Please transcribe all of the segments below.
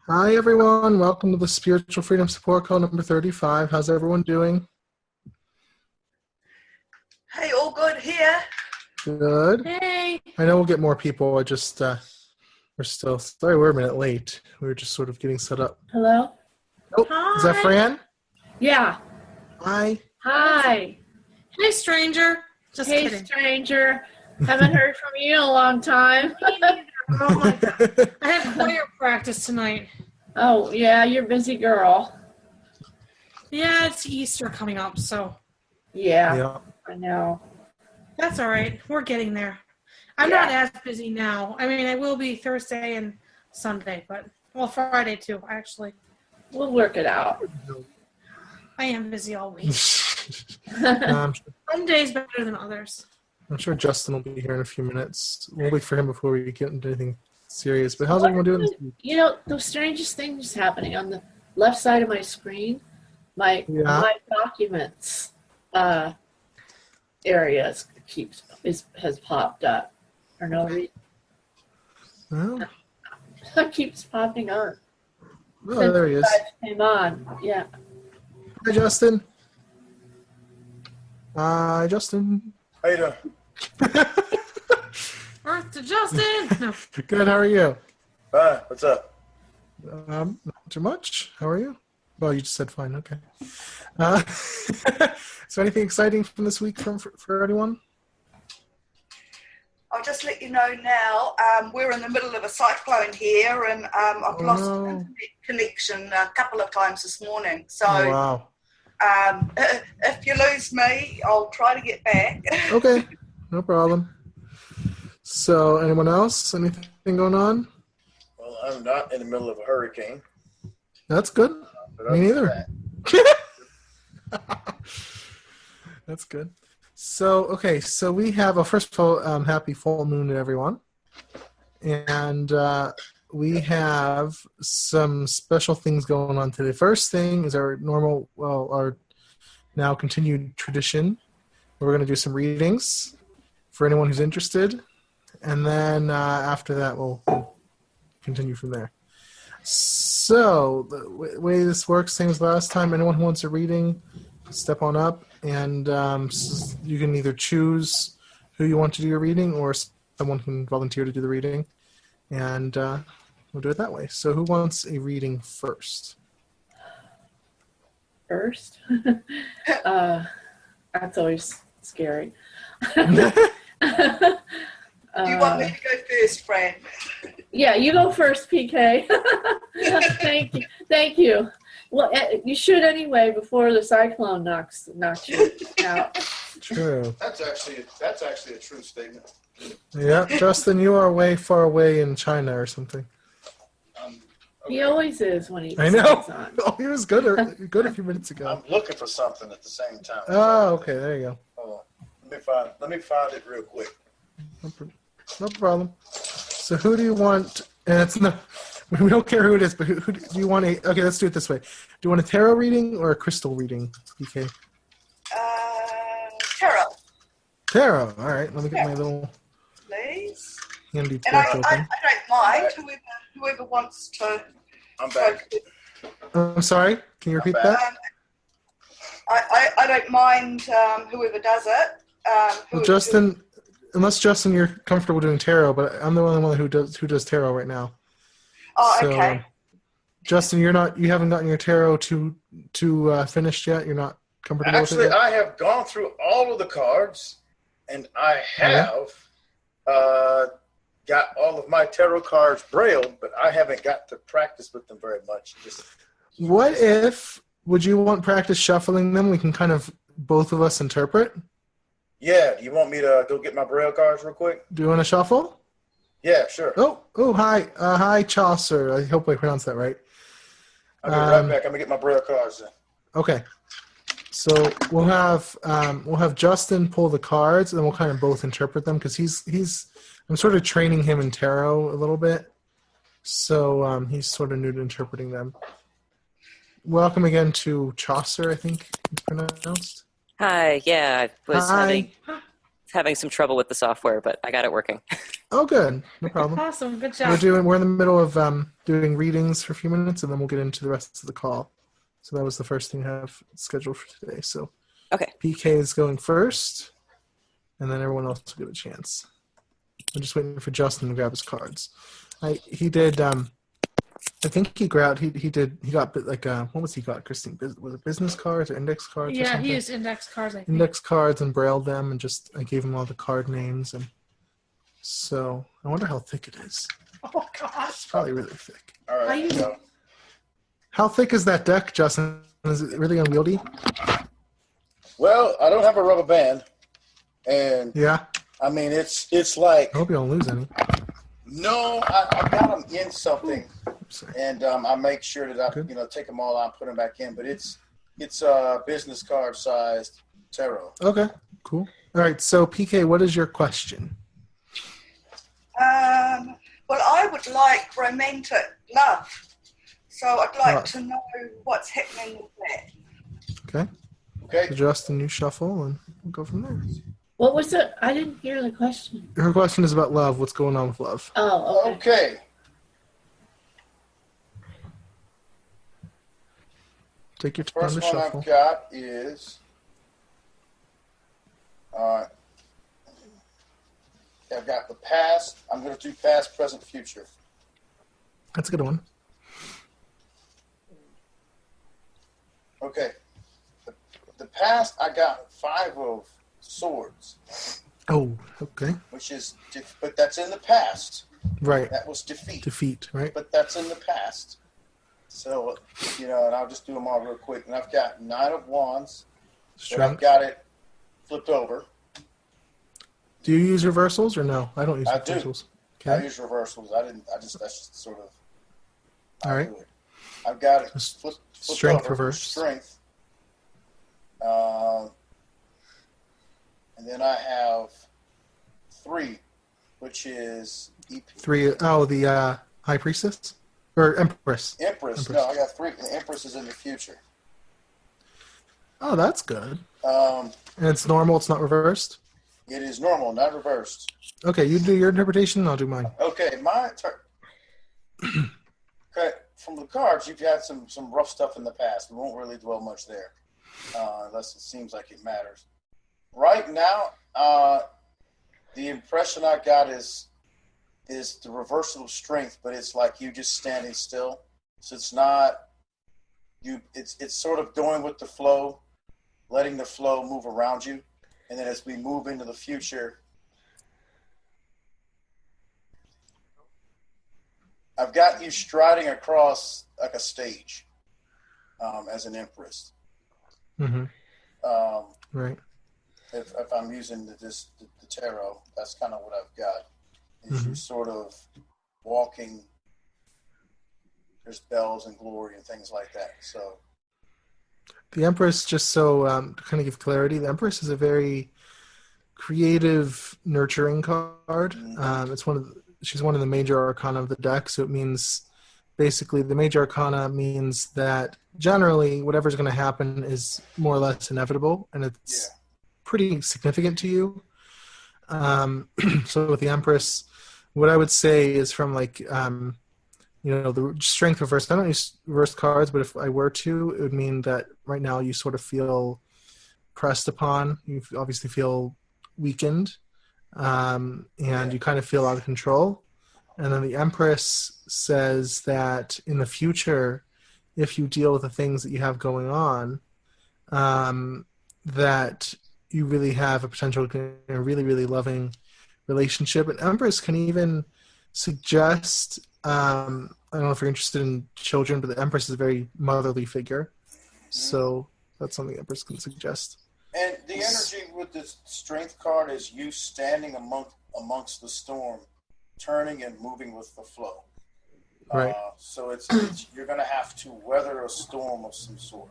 Hi, everyone. Welcome to the Spiritual Freedom Support Call number 35. How's everyone doing? Hey, all good here. Good. Hey. I know we'll get more people. I just, we're still, sorry, we're a minute late. We were just sort of getting set up. Hello? Oh, Hi. is that Frann? Yeah. Hi. Hi. Hey, stranger. Just Hey, kidding. stranger. Haven't heard from you in a long time. Oh my God. I have choir practice tonight. Oh, yeah, you're a busy girl. Yeah, it's Easter coming up, so Yeah. I know. that's all right. We're getting there. I'm not as busy now. I mean, I will be Thursday and Sunday, well, Friday too, actually. We'll work it out. I am busy all week. I'm Some days better than others. sure Justin will be here in a few minutes. We'll wait for him before we get into anything serious. But how's everyone doing this week? You know, the strangest thing is happening on the left side of my screen. My documents area has popped up for no reason. Oh, It keeps popping on. oh there he is. Since you guys came on. Yeah. Hi, Justin. Hi, Justin. How you doing? Earth to Justin. No. Good, how are you? Fine. What's up? Not too much. How are you? Well, you just said fine. Okay. So anything exciting from this week for anyone? I'll just let you know now, we're in the middle of a cyclone here, and I've lost internet connection a couple of times this morning. So Wow. If you lose me, I'll try to get back. Okay, no problem. So anyone else? Anything going on? Well, I'm not in the middle of a hurricane. That's good. But Me other than neither. That's good. So we have first of all, happy full moon to everyone, and we have some special things going on today. First thing is our now continued tradition. We're going to do some readings for anyone who's interested, and then after that we'll continue from there. So the way this works, same as last time. Anyone who wants a reading, step on up, and you can either choose who you want to do your reading, or someone can volunteer to do the reading, and we'll do it that way. So who wants a reading first? First? That's always scary. Do you want me to go first, Fran? Yeah, you go first, Peekay. Thank you. Well, you should anyway before the cyclone knocks you out. True. That's actually a true statement. Yeah, Justin, you are way far away in China or something. He always is when he I know. stays on. Oh, he was good a few minutes ago. I'm looking for something at the same time. Oh, okay, there you go. Hold on. Let me find it real quick. No problem. So who do you want? And it's not. We don't care who it is, but who do you want a? Okay, let's do it this way. Do you want a tarot reading or a crystal reading, BK? Tarot. Tarot. All right. Let me get my little Please. handy And I deck don't open. mind whoever wants to. I'm back. I'm sorry. Can you repeat that? I don't mind whoever does it. Well, Justin, unless Justin, you're comfortable doing tarot, but I'm the only one who does tarot right now. Oh, So, okay. Justin, you haven't gotten your tarot to finished yet. You're not comfortable with Actually, it yet? I have gone through all of the cards, and I have got all of my tarot cards brailled, but I haven't got to practice with them very much. Would you want practice shuffling them? We can kind of both of us interpret. Yeah, do you want me to go get my braille cards real quick? Do you want to shuffle? Yeah, sure. Oh, hi. Hi, Chaucer. I hope I pronounced that right. I'll be right back. I'm gonna get my braille cards then. Okay. So we'll have Justin pull the cards, and then we'll kind of both interpret them because I'm sort of training him in tarot a little bit, so he's sort of new to interpreting them. Welcome again to Chaucer, I think it's pronounced. Hi, yeah, I was Hi. having having some trouble with the software, but I got it working. Oh, good. No problem. Awesome. Good job. We're in the middle of doing readings for a few minutes, and then we'll get into the rest of the call. So that was the first thing I have scheduled for today. So Okay. PK is going first, and then everyone else will get a chance. I'm just waiting for Justin to grab his cards. He did. I think he grabbed. He got like what was he got? Christine, was it business cards or index cards? Yeah, or he used index cards. I think. Index cards and brailled them, and I gave him all the card names, and so I wonder how thick it is. Oh gosh. It's probably really thick. All right. So, How thick is that deck, Justin? Is it really unwieldy? well, I don't have a rubber band, and Yeah. I mean it's like I hope you don't lose any. no, I got them in something, Sorry. and I make sure that I Good. take them all out, put them back in. But it's business card sized tarot. Okay. Cool. All right. So PK, what is your question? Well, I would like romantic love. So I'd like Love. to know what's happening with that. Okay. Okay. So Justin, you shuffle, and we'll go from there. What was it? I didn't hear the question. Her question is about love. What's going on with love? Oh, okay. Okay. Take your time First to one shuffle. I've got is I've got the past. I'm going to do past, present, future. That's a good one. Okay. The past, I got 5 of swords, Oh, okay. which is, but that's in the past. Right. That was defeat, Defeat, right? but that's in the past. So, and I'll just do them all real quick. And I've got 9 of wands, but I've Strength. got it flipped over. Do you use reversals or no? I don't use I do. reversals. I Okay. use reversals. that's just sort of. All right. do it. I've got it Just flipped strength over, reversed. Strength. And then I have 3, which is EP. 3. Oh, the High Priestess? Or Empress. Empress. No, I got 3. The Empress is in the future. Oh, that's good. Um, And it's normal. It's not reversed? it is normal, not reversed. Okay, you do your interpretation, and I'll do mine. Okay, my turn. Okay, from the cards, you've had some rough stuff in the past. We won't really dwell much there, unless it seems like it matters. Right now, the impression I got is the reversal of strength, but it's like you just standing still. So it's not you. It's sort of going with the flow, letting the flow move around you, and then as we move into the future, I've got you striding across like a stage as an empress. Mm-hmm. Um, Right. if I'm using the tarot, that's kind of what I've got. Is you sort of walking. There's bells and glory and things like that. So The Empress, just so to kind of give clarity, the Empress is a very creative, nurturing card. She's one of the major arcana of the deck, so it means basically the major arcana means that generally whatever's going to happen is more or less inevitable, and it's pretty significant to you. So with the Empress, what I would say is from like the strength reversed. I don't use reversed cards, but if I were to, it would mean that right now you sort of feel pressed upon. You obviously feel weakened, and you kind of feel out of control. And then the Empress says that in the future, if you deal with the things that you have going on, that you really have a potential, a really, really loving relationship. And Empress can even suggest, I don't know if you're interested in children, but the Empress is a very motherly figure. So that's something Empress can suggest. And the energy with the strength card is you standing amongst the storm, turning and moving with the flow. Right. So it's you're going to have to weather a storm of some sort.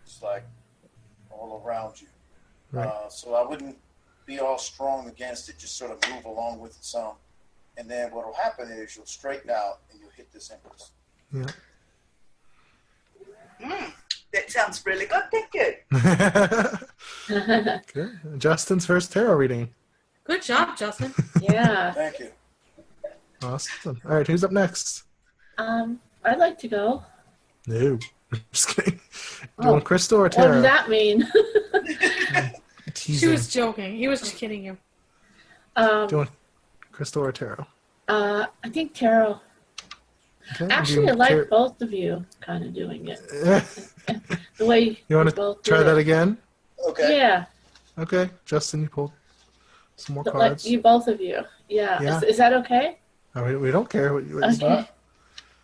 It's like all around you. Right. So I wouldn't be all strong against it. Just sort of move along with it some. And then what will happen is you'll straighten out and you'll hit this Empress. Yeah. That sounds really good. Thank you. Good. Justin's first tarot reading. Good job, Justin. Yeah. Thank you. Awesome. All right, who's up next? I'd like to go. No. Just kidding. Do Oh. you want Crystal or What Tara? does that mean? She Teasing. was joking. He was just kidding you. Do you want Crystal or Tara? I think Tarot. Okay. Actually, I like both of you kind of doing it. The way You want to both try did that it. again? Okay. Yeah. Okay. Justin, you pulled some more Like cards. you, both of you. Yeah. Yeah. Is that okay? We don't care what you do. Okay.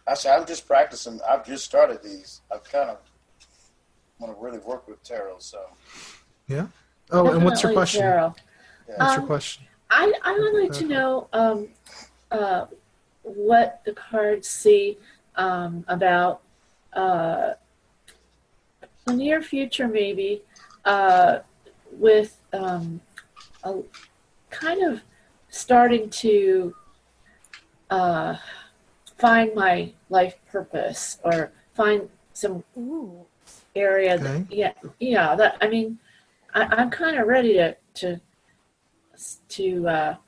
Actually, I'm just practicing. I've just started these. I kind of want to really work with tarot, so. Yeah. Oh, and what's your Definitely question? Tarot. Yeah. What's your question? I would like to know what the cards see about the near future, maybe with a kind of starting to find my life purpose or find some Ooh. area Okay. that, yeah. That I mean, I'm kind of ready to see what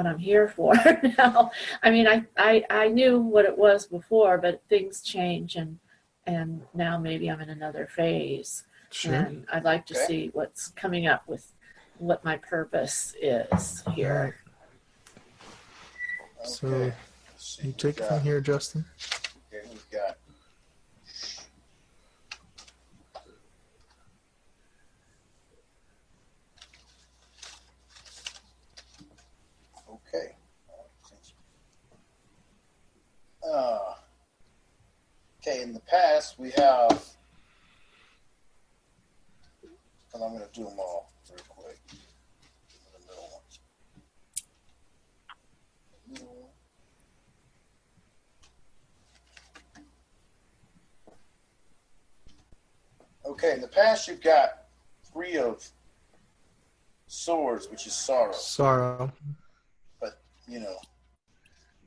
I'm here for now. I mean, I knew what it was before, but things change, and now maybe I'm in another phase, Sure. and I'd like to Okay. see what's coming up with what my purpose is All here. right. So Okay. Let's see you what take we it from got. here, Justin. Okay, we've got. Okay. Okay, in the past, we have. And I'm going to do them all very quick. The middle ones. Okay, in the past, you've got 3 of swords, which is sorrow. Sorrow. But,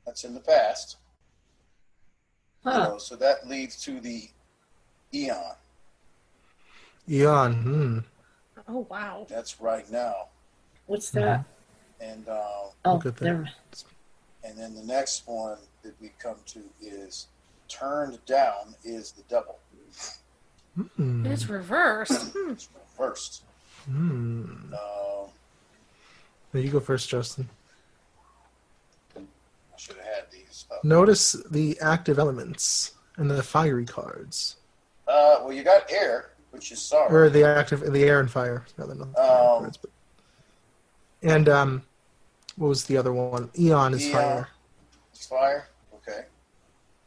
that's in the past. Huh. So that leads to the Eon. Eon. Hmm. Oh, wow. That's right now. What's that? And Oh, Look at that. never. and then the next one that we come to is turned down is the devil. Hmm. It's reversed. It's reversed. Hmm. Now you go first, Justin. I should have had these up. Notice the active elements and the fiery cards, Well, you got air, which is sorrow. or the air and fire. No, they're not the fire cards, but... And what was the other one? Eon is Eon. fire. It's fire. Okay.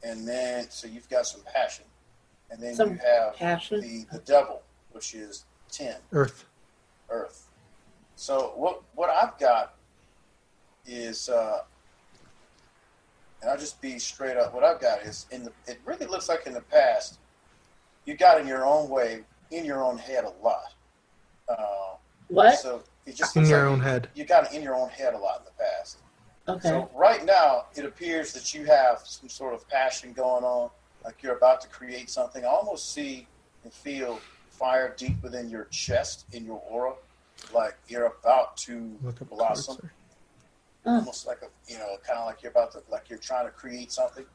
And then, so you've got some passion. And then Some you have passion. the devil, which is 10, Earth. earth. So what I've got is, and I'll just be straight up, what I've got is, it really looks like in the past, you got in your own way, in your own head a lot. What? So it just In looks your like own head. You got in your own head a lot in the past. Okay. So right now, it appears that you have some sort of passion going on, like you're about to create something. I almost see and feel fire deep within your chest, in your aura, like you're about to Look up blossom. cards. Almost like kind of like you're about to, like you're trying to create something.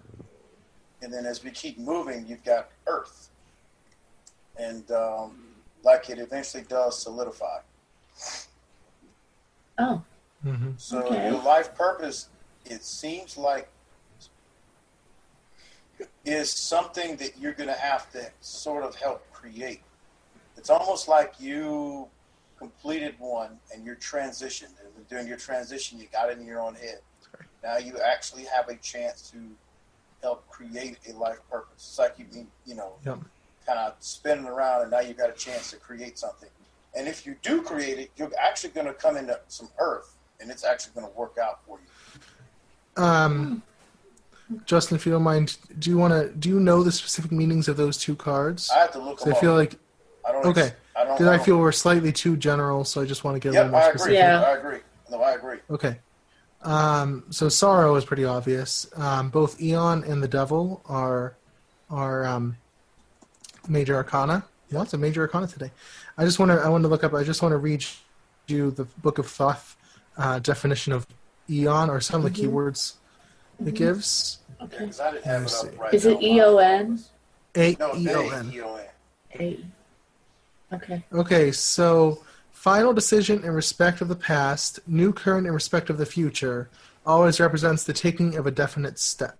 And then as we keep moving, you've got earth. And like it eventually does solidify. Oh. Mm-hmm. So Okay. your life purpose, it seems like, is something that you're going to have to sort of help create. It's almost like you completed one and you're transitioned. And during your transition, you got it in your own head. Sorry. Now you actually have a chance to help create a life purpose. It's like you've been, Yep. kind of spinning around, and now you've got a chance to create something. And if you do create it, you're actually going to come into some earth, and it's actually going to work out for you. Justin, if you don't mind, do you know the specific meanings of those two cards? I have to look them I up. feel like I don't. okay, I don't. because I feel we're slightly too general, so I just want to get a Yep, little more I agree. specific. Yeah. I agree. No, I agree. Okay. So sorrow is pretty obvious. Both Eon and the Devil are major arcana. Lots of major arcana today. I want to look up. I just want to read you the Book of Thoth definition of eon, or some of the keywords it gives. Okay. 'Cause I didn't have it up right Is it now. EON? A-E-O-N. E-O-N. A. Okay. Okay, so final decision in respect of the past, new current in respect of the future, always represents the taking of a definite step.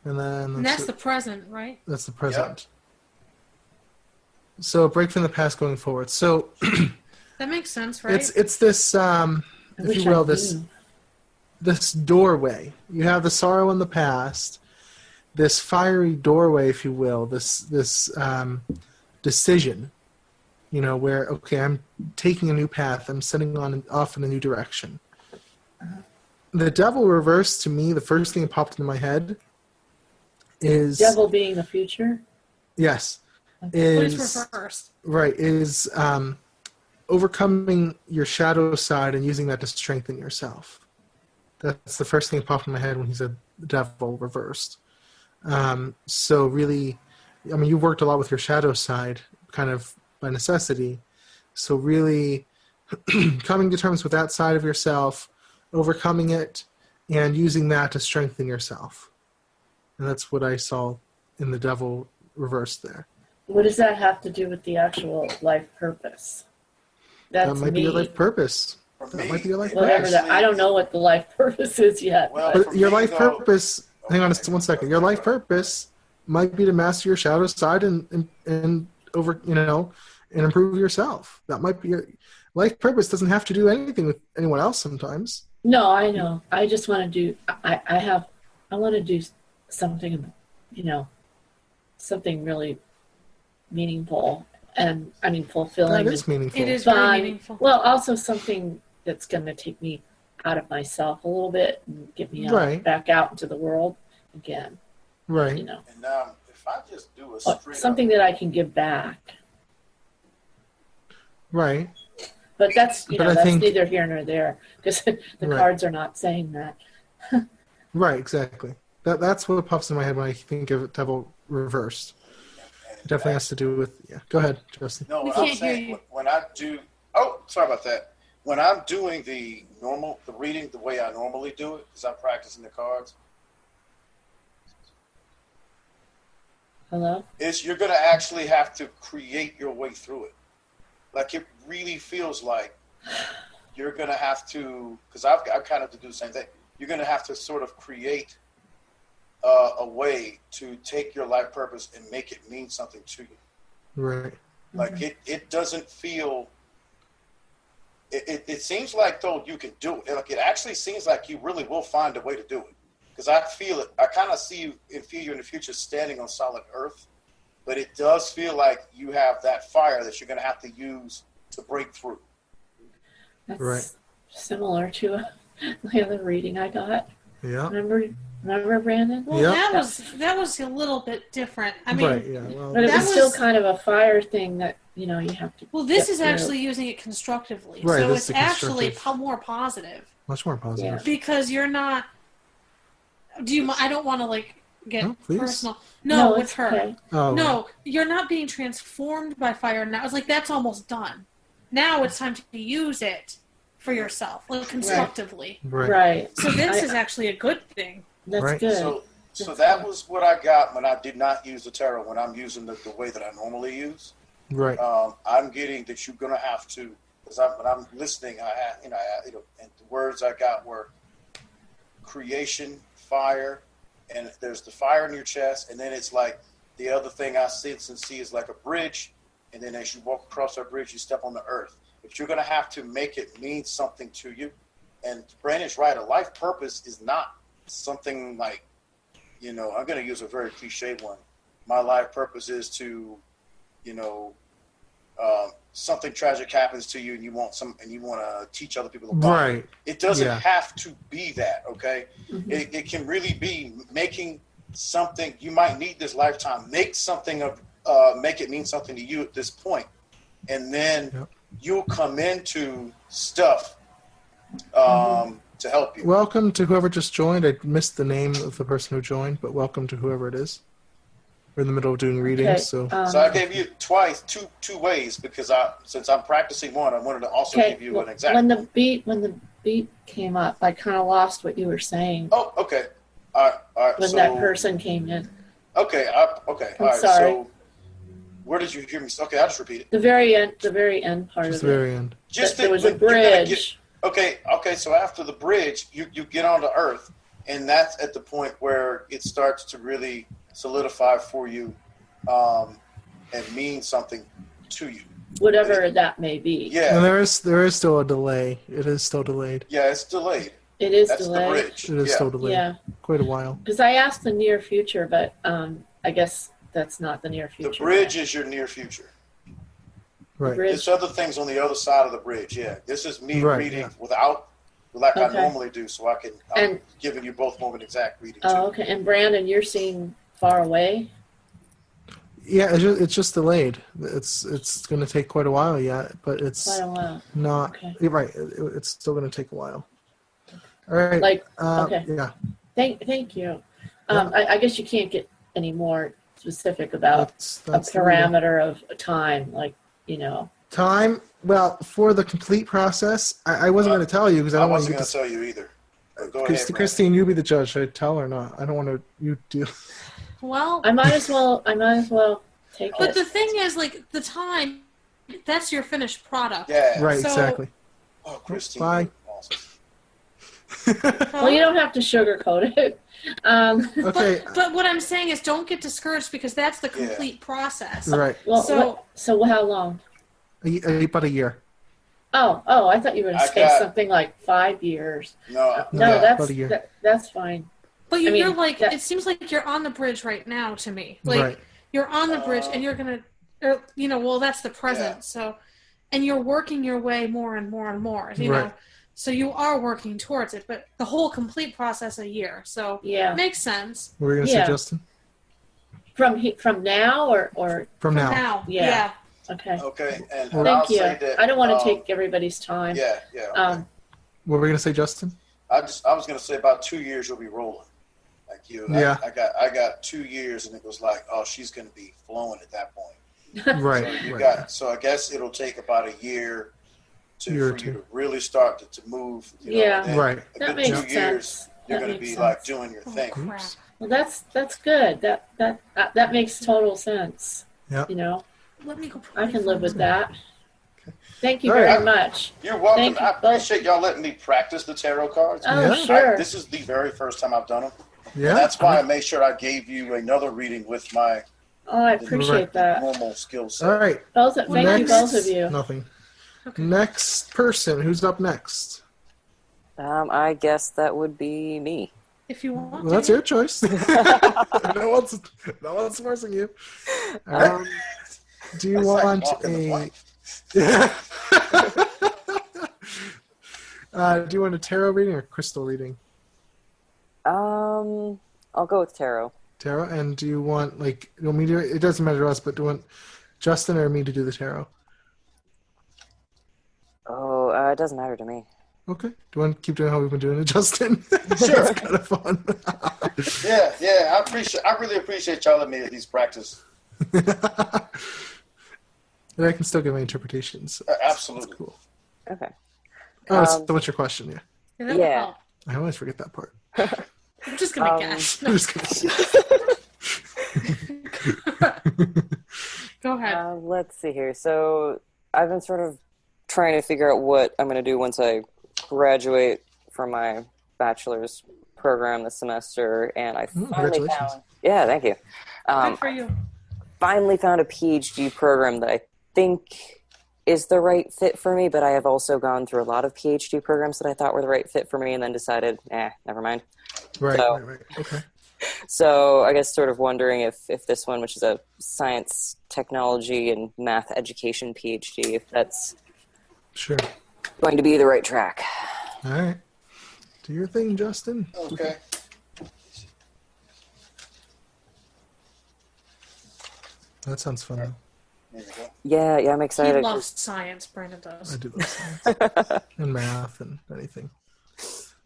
And then And that's the present, right? that's the present. So break from the past going forward. So That makes sense, right? it's this if you will, this doorway. You have the sorrow in the past, this fiery doorway, if you will, this decision, you know, where, okay, I'm taking a new path, I'm setting off in a new direction. The devil reversed, to me, the first thing that popped into my head is... Devil being the future? Yes. Please reverse. Right, is overcoming your shadow side and using that to strengthen yourself. That's the first thing that popped in my head when he said the devil reversed. So really, I mean, you've worked a lot with your shadow side, kind of by necessity. So really coming to terms with that side of yourself, overcoming it, and using that to strengthen yourself. And that's what I saw in the devil reversed there. What does that have to do with the actual life purpose? That's That might be your life purpose. That might be your life Whatever purpose. that. I don't know what the life purpose is yet. Well, but for But your me, life though- purpose, hang on just 1 second. Your life purpose might be to master your shadow side and over, you know, and improve yourself. That might be your life purpose. Doesn't have to do anything with anyone else sometimes. no, I know. I just want to do. I want to do something, you know, something really meaningful and I mean fulfilling. That is meaningful. It is fun. very meaningful. Well, also something that's going to take me out of myself a little bit and get me out, Right. back out into the world again. You Right. know, And if I just do a Or straight something up, that I can give back. Right. But that's But that's I think- neither here nor there because the Right. cards are not saying that. Right. Exactly. That's what pops in my head when I think of devil reversed. It definitely has to do with, yeah. Go ahead, Justin. No, We what I'm can't hear saying, you. when I do, oh, sorry about that. When I'm doing the reading the way I normally do it, because I'm practicing the cards, Hello? you're going to actually have to create your way through it. Like, it really feels like you're going to have to, because I kind of have to do the same thing. You're going to have to sort of create a way to take your life purpose and make it mean something to you. Right. Like, it doesn't feel, it seems like, though, you can do it. Like, it actually seems like you really will find a way to do it. Because I feel it. I kind of see you and feel you in the future standing on solid earth. But it does feel like you have that fire that you're going to have to use to break through. That's Right. similar to the other reading I got. Yeah. Remember Brandon? Well, Yep. that was a little bit different. I mean, Right. Yeah. Well, But it That was still was- kind of a fire thing that, you know, you have to well, this get is through. actually using it constructively, Right, so this it's is actually constructive. more positive much more positive. because you're not. I don't want to like get No, please. personal. No, with it's her. okay. Oh. No, you're not being transformed by fire now. It's like that's almost done. Now it's time to use it for yourself, like constructively. Right. Right. So this I- is actually a good thing. That's Right. good. So that was what I got when I did not use the tarot, when I'm using the way that I normally use. Right. I'm getting that you're going to have to, because when I'm listening, and the words I got were creation, fire, and there's the fire in your chest, and then it's like the other thing I sense and see is like a bridge, and then as you walk across that bridge, you step on the earth. But you're going to have to make it mean something to you. And Brandon's right, a life purpose is not something like, I'm going to use a very cliche one. My life purpose is to, something tragic happens to you and you want to teach other people about it. Right. It doesn't Yeah. have to be that, okay? Mhm. It can really be making something, you might need this lifetime, make it mean something to you at this point. And then Yep. you'll come into stuff to help you. Welcome to whoever just joined. I missed the name of the person who joined, but welcome to whoever it is. We're in the middle of doing readings, so So I gave you twice, two ways, because since I'm practicing one, I wanted to also give you an exact. When the beat came up, I kind of lost what you were saying. Oh, okay. All right. When that person came in. Okay. Okay. I'm All right. sorry. So where did you hear me? Okay, I'll just repeat it. The very end part just of the it. very end. There was a bridge. Okay. So after the bridge, you get onto Earth, and that's at the point where it starts to really solidify for you, and mean something to you. Whatever that may be. Yeah. And there is still a delay. It is still delayed. Yeah, it's delayed. It is That's delayed. the bridge. It is still delayed. Yeah. Quite a while. Because I asked the near future, but I guess that's not the near future. The bridge is your near future. Right. There's other things on the other side of the bridge. Yeah, this is me reading like I normally do, so I'm giving you both more of an exact reading. Oh, okay. And Brandon, you're seeing far away. Yeah, it's just delayed. It's going to take quite a while yet, but it's Quite a while. not. Okay. You're right. It's still going to take a while. All right. Like okay. Yeah. Thank you. I guess you can't get any more specific about That's a parameter of time, like time. Well, for the complete process, I wasn't going to tell you because I don't want you wasn't to. going to tell you either. Go ahead, Christine, you be the judge. Should I tell or not? I don't want to. You do. Well, I might as well take but it. the thing is, like, the time, that's your finished product. Yeah. Right. So- Exactly. Oh, Christine. Bye. Awesome. Well, you don't have to sugarcoat it. Okay. But what I'm saying is, don't get discouraged because that's the complete process. Right. Well, So- so how long? About a year. Oh, I thought you were going to say something like 5 years. No. No, about a year. that's fine. But I mean, you're like, that- it seems like you're on the bridge right now to me. Like, Right. you're on the bridge and you're going to, well, that's the present. Yeah. So, and you're working your way more and more and more, you know. So you are working towards it, but the whole complete process a year. So Yeah. it makes sense. What were you going to say, Justin? From now or From now. Yeah. Okay. Okay. And Thank I'll you. say that, I don't want to take everybody's time. Yeah. Yeah. Okay. What were we going to say, Justin? I was going to say about 2 years you'll be rolling. Like you. Yeah. I got 2 years, and it was like, oh, she's going to be flowing at that point. Right. So I guess it'll take about a year for Year or you two. to really start to move. Yeah. and then Right. A That good makes 2 sense. years, you're That going to makes be sense. like doing your thing. Oh, crap. Well, that's good. That makes total sense. Yeah. Let me go. I can live with that. Okay. Thank you All very right. much. You're welcome. Thank you I both. appreciate y'all letting me practice the tarot cards. Oh, Yeah. sure. This is the very first time I've done them. Yeah. And that's why I made sure I gave you another reading with my Oh, I appreciate that. normal skill set. All right. Thank you, Next- both of you. Nothing. Next person. Who's up next? I guess that would be me. If you want. Well, that's to. your choice. no one's forcing you. All right. Do you It's like want walking the a? plank. Do you want a tarot reading or crystal reading? I'll go with tarot. Tarot, and do you want you want me to? It doesn't matter to us, but do you want Justin or me to do the tarot? Oh, it doesn't matter to me. Okay. Do you want to keep doing how we've been doing it, Justin? Sure. It's kind of fun. Yeah. I really appreciate y'all letting me at least practice. And I can still give my interpretations. So Absolutely. That's cool. Okay. Oh, so what's your question? Yeah. Yeah, that would Yeah. help. I always forget that part. I'm just going to guess. I'm just kidding. Go ahead. Let's see here. So I've been sort of trying to figure out what I'm going to do once I graduate from my bachelor's program this semester, and I finally congratulations. found. Yeah, thank you. Good for you. Finally found a PhD program that I think is the right fit for me, but I have also gone through a lot of PhD programs that I thought were the right fit for me and then decided, never mind. Right. Okay. So I guess sort of wondering if this one, which is a science, technology, and math education PhD, if that's Sure. going to be the right track. All right. Do your thing, Justin. Okay. That sounds fun. There you go. Yeah, I'm He excited. loves science. Brandon I does. do love science and math and anything.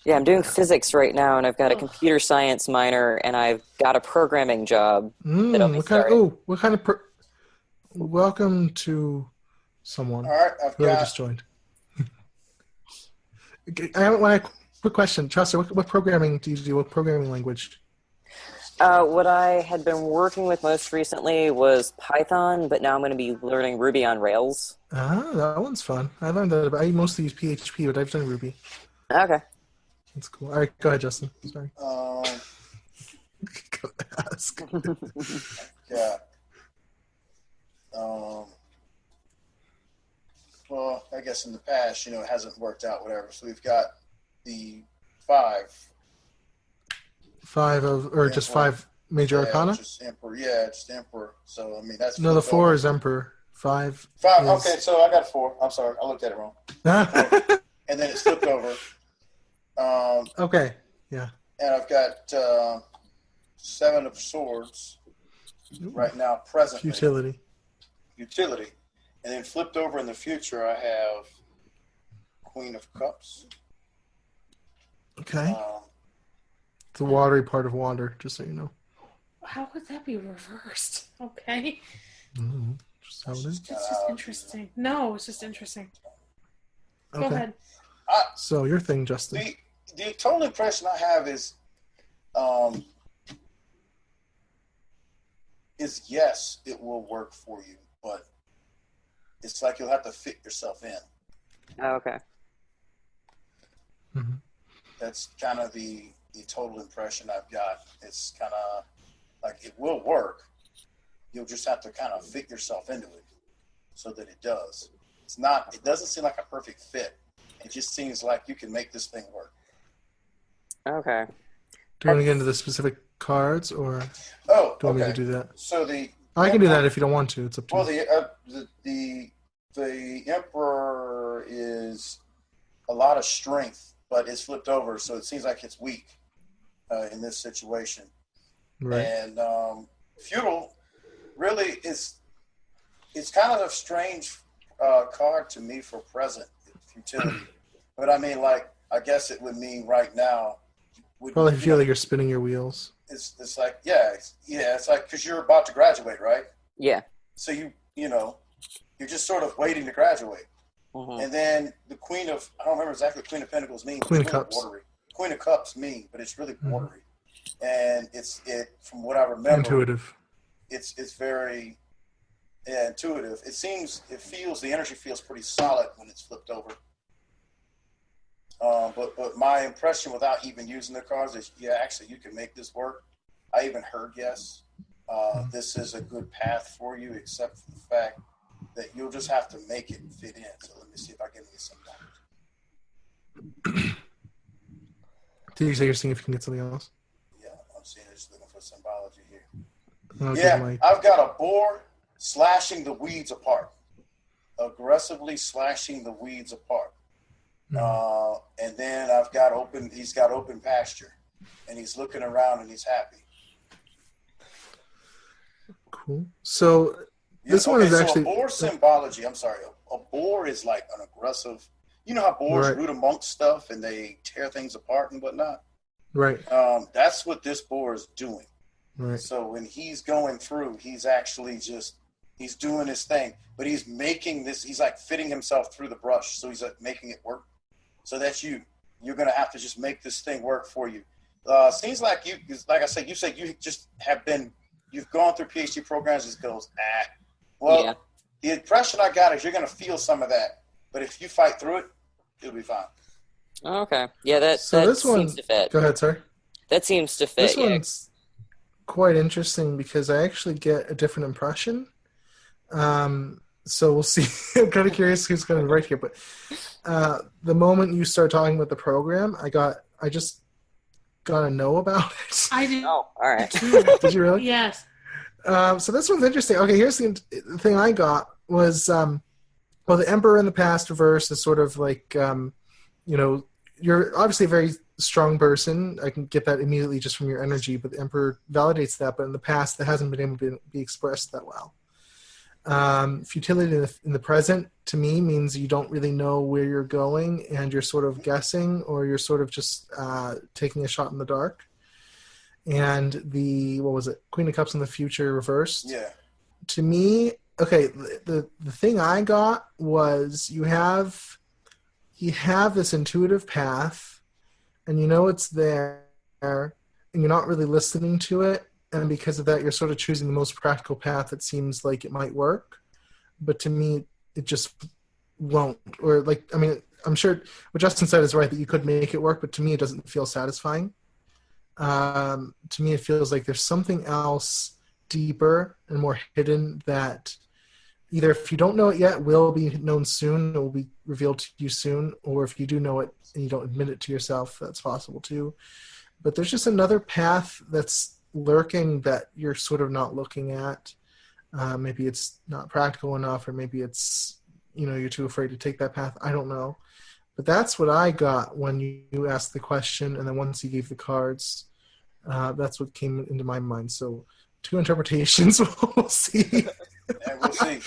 Yeah, I'm doing physics right now, and I've got a computer science minor, and I've got a programming job. What kind of welcome to someone. All right, whoever just joined. I have a quick question. Chaucer, what programming do you do? What programming language? What I had been working with most recently was Python, but now I'm going to be learning Ruby on Rails. Ah, that one's fun. I learned that. I mostly use PHP, but I've done Ruby. Okay. That's cool. All right, go ahead, Justin. Sorry. Go ask. Yeah. Well, I guess in the past, it hasn't worked out, whatever. So we've got the 5. 5 just 5 major arcana? Just Emperor. Yeah, just Emperor. So, I mean, that's... No, the 4 is Emperor. 5 5, is... okay, so I got 4. I'm sorry, I looked at it wrong. And then it flipped over. Okay, yeah. And I've got 7 of Swords right now, presently. Utility. And then flipped over in the future, I have Queen of Cups. Okay. The watery part of water, just so you know. How would that be reversed? Okay. Just how it is. It's just interesting. No, it's just interesting. Okay. Go ahead. So your thing, Justin. The total impression I have is yes, it will work for you, but it's like you'll have to fit yourself in. Oh, okay. Mm-hmm. That's kind of the total impression I've got. It's kind of like it will work. You'll just have to kind of fit yourself into it so that it does. It doesn't seem like a perfect fit. It just seems like you can make this thing work. Okay. Do you want to get into the specific cards, or do you want me to do that? So I can do that if you don't want to. It's up to you. Well, the Emperor is a lot of strength, but it's flipped over, so it seems like it's weak in this situation. Right. And Feudal really it's kind of a strange card to me for present futility. But I mean, like, I guess it would mean right now. Probably feel like you're spinning your wheels. It's like, it's like, because you're about to graduate, right? Yeah. So you're just sort of waiting to graduate. Mm-hmm. And then the Queen of, I don't remember exactly what Queen of Pentacles means. Queen of Cups. Watery. Queen of Cups mean, but it's really watery. And from what I remember. Intuitive. It's very intuitive. The energy feels pretty solid when it's flipped over. But my impression without even using the cards is, actually you can make this work. I even heard yes. This is a good path for you, except for the fact that you'll just have to make it fit in. So let me see if I can get some numbers. Did you say you're seeing if you can get something else? Yeah, I'm seeing it. Just looking for symbology here. Okay, I've got a boar slashing the weeds apart. Aggressively slashing the weeds apart. And then he's got open pasture, and he's looking around and he's happy. Cool. So this one is actually a boar symbology. I'm sorry. A boar is like an aggressive. You know how boars root amongst stuff and they tear things apart and whatnot. Right. That's what this boar is doing. Right. So when he's going through, he's actually he's doing his thing, but he's making this. He's like fitting himself through the brush, so he's like making it work. So that's you. You're gonna have to just make this thing work for you. Seems like you, like I said, you said you just you've gone through PhD programs. It goes, Well, The impression I got is you're gonna feel some of that, but if you fight through it, it'll be fine. Okay. Yeah, that seems to fit. Go ahead, sir. That seems to fit. This one's quite interesting because I actually get a different impression. So we'll see. I'm kind of curious who's going to write here, but the moment you start talking about the program, I just got to know about it. I did. Oh, all right. Did you really? Yes. So this one's interesting. Okay, here's the thing I got was, the Emperor in the past reverse is sort of like, you're obviously a very strong person. I can get that immediately just from your energy, but the Emperor validates that. But in the past, that hasn't been able to be expressed that well. Futility in the present, to me, means you don't really know where you're going and you're sort of guessing, or you're sort of just taking a shot in the dark. And the, what was it, Queen of Cups in the future reversed. Yeah. To me, okay, the thing I got was you have this intuitive path, and you know it's there, and you're not really listening to it, and because of that, you're sort of choosing the most practical path that seems like it might work. But to me, it just won't. Or like, I mean, I'm sure what Justin said is right, that you could make it work, but to me, it doesn't feel satisfying. To me, it feels like there's something else deeper and more hidden that either, if you don't know it yet, will be known soon, it will be revealed to you soon, or if you do know it and you don't admit it to yourself, that's possible too. But there's just another path that's lurking that you're sort of not looking at. Maybe it's not practical enough, or maybe it's, you're too afraid to take that path. I don't know. But that's what I got when you asked the question, and then once you gave the cards, that's what came into my mind. So 2 interpretations, we'll see. And we'll see.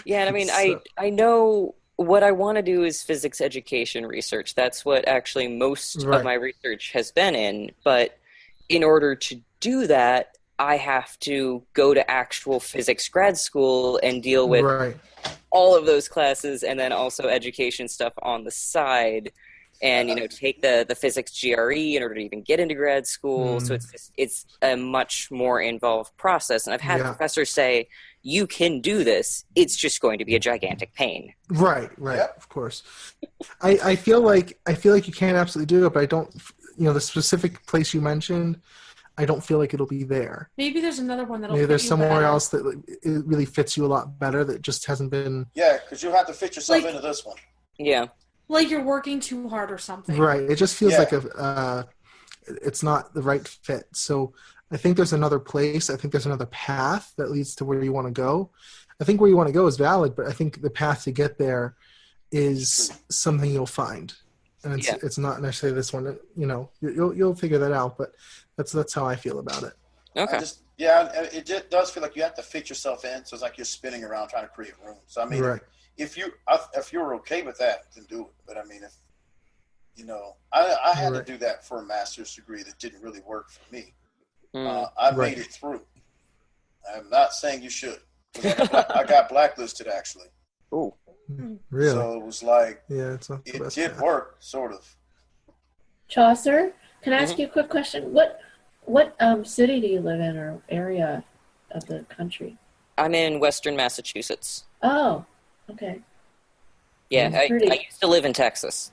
Yeah, and I mean, So- I know what I want to do is physics education research. That's what actually most Right. of my research has been in. But in order to do that, I have to go to actual physics grad school and deal with Right. all of those classes, and then also education stuff on the side, and take the physics GRE in order to even get into grad school. So it's a much more involved process. And I've had professors say, you can do this, it's just going to be a gigantic pain. Right, Yep. of course. I feel like you can absolutely do it, but I don't, the specific place you mentioned, I don't feel like it'll be there. Maybe there's another one that'll Maybe fit there's you somewhere better. else that it really fits you a lot better that just hasn't been. Yeah, because you'll have to fit yourself Like- into this one. Yeah. Like you're working too hard or something. Right. It just feels Yeah. like it's not the right fit. So I think there's another place. I think there's another path that leads to where you want to go. I think where you want to go is valid, but I think the path to get there is something you'll find. And it's not necessarily this one. You'll figure that out, but that's how I feel about it. Okay. It just does feel like you have to fit yourself in. So it's like you're spinning around trying to create room. So I mean, Right. if you're okay with that, then do it. But I mean, if I had Right. to do that for a master's degree that didn't really work for me. Mm. I Right. made it through. I'm not saying you should. I got blacklisted actually. Ooh. Really? So it was like Yeah, it's not the it best did path. work, sort of. Chaucer, can I ask you a quick question? What city do you live in, or area of the country? I'm in Western Massachusetts. Oh, okay. Yeah, That's pretty. I used to live in Texas.